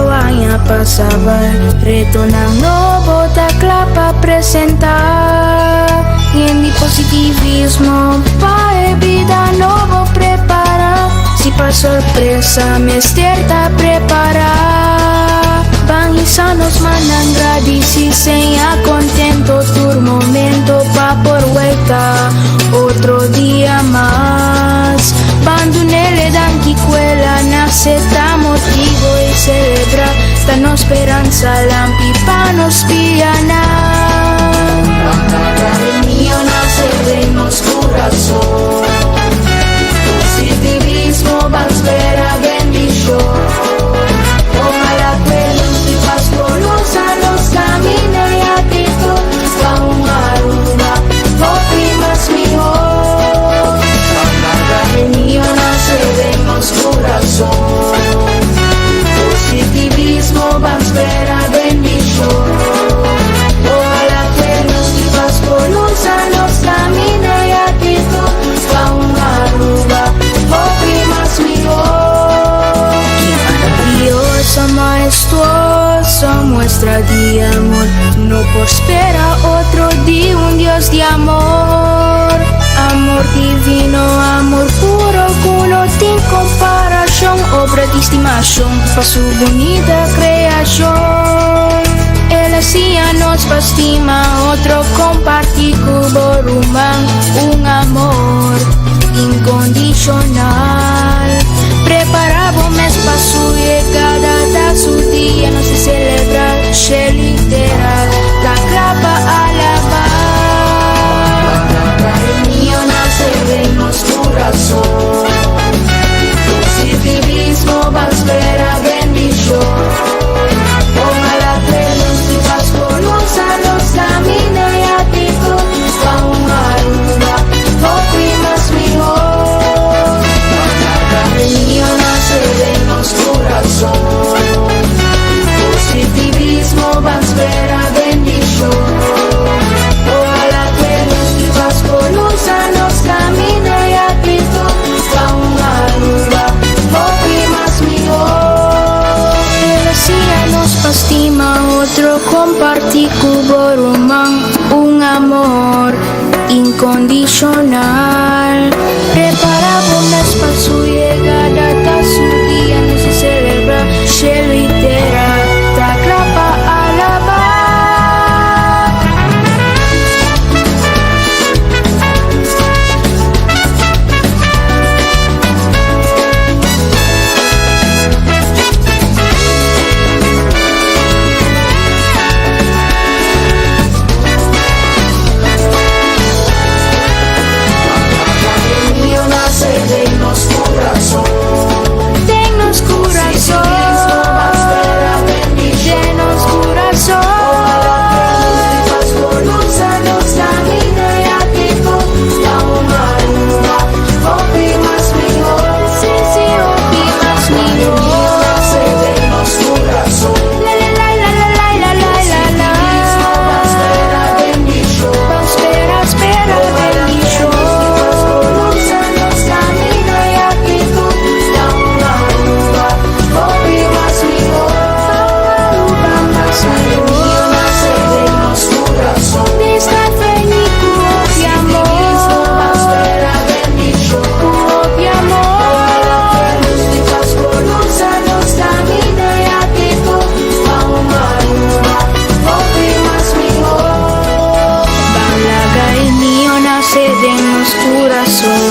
ano passava, retornando novo da clapa apresentar. E em positivismo para vida novo preparar. Se para para sorpresa, mister tá preparar. Bangisa nos mandan gradisi, senha contento, tur momento pa por vuelta, otro día más. Bandunele dan quicuela, nace ta motivo y celebra, ta no esperanza, lampi pa nos piana. El mío nace de nos corazón, positivismo, vas ver a bendición. Ojalá que los tipas conozcan los caminos y actitud, pa' un aroma, más mejor. El mío nace de nos corazón, positivismo, vas ver a bendición. Ojalá que los tipas conozcan los caminos y actitud, pa' un aroma, más mejor. Glorioso, majestuoso, muestra de amor, no prospera otro día, un Dios de amor. Amor divino, amor puro, culo sin comparación, obra de estimación, pa' su bonita creación. Él hacía nos estima, otro compartir cubo rumán, un amor incondicional. Preparamos mes pa' su llegada, da su día, no se celebra, se literal, la clava a alabar. El mío nace de nos corazón, positivismo, vas ver a bendición. Ojalá que los tipas conozcan los caminos y actitud, pa' un alma, más mejor. El mío nace de nos corazón, positivismo, vas ver a bendición. Ojalá que los tipas conozcan los caminos y actitud, pa' un alma, más mejor. El océano nos estima, otro compartir cubo román, un amor incondicional. Preparamos mes pa' su llegada, ta su día, no se celebra, se litera, ta clapa a alabar. Tennos corazón, denos corazón. Conozcan los caminos y actitud, pa' un alma, más mejor. Sí, sí, más mejor. Denos corazón, la la la la la la la la la. Espera bendición, espera, espera bendición. Conozcan los caminos y actitud, pa' un alma, más mejor. Más mejor. El mío nace de nos corazón, descafeínico de amor. Espera bendición, de amor. Los tipas conozcan los caminos y actitud, pa' un alma, más mejor. Balaga, el mío nace de nos corazón.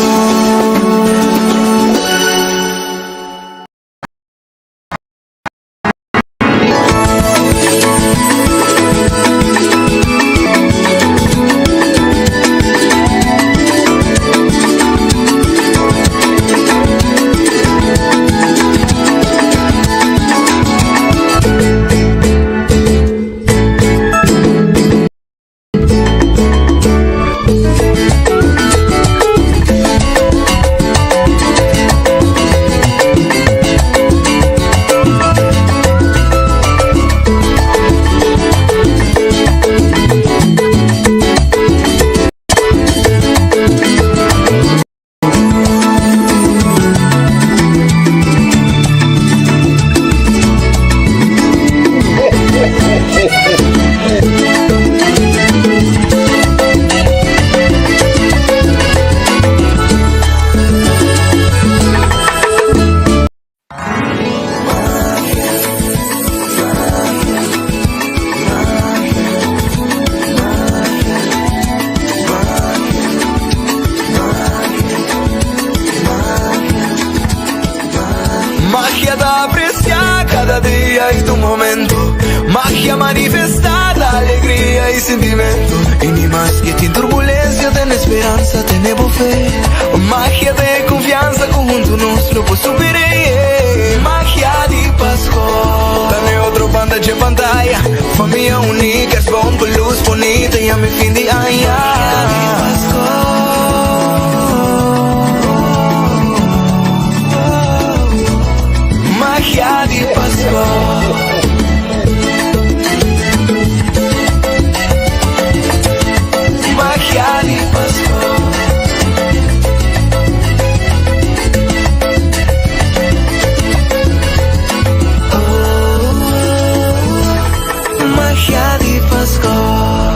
magia manifestada, alegría y sentimiento. E ni mais que tem turbulência, tem esperança, tem fé. Magia de confiança, conjunto nós lo puedo superar. Magia de Pascua. Dame outro banda de pantalla. Família única, es bom com luz bonita e a mi fim de año. Magia de Pascua.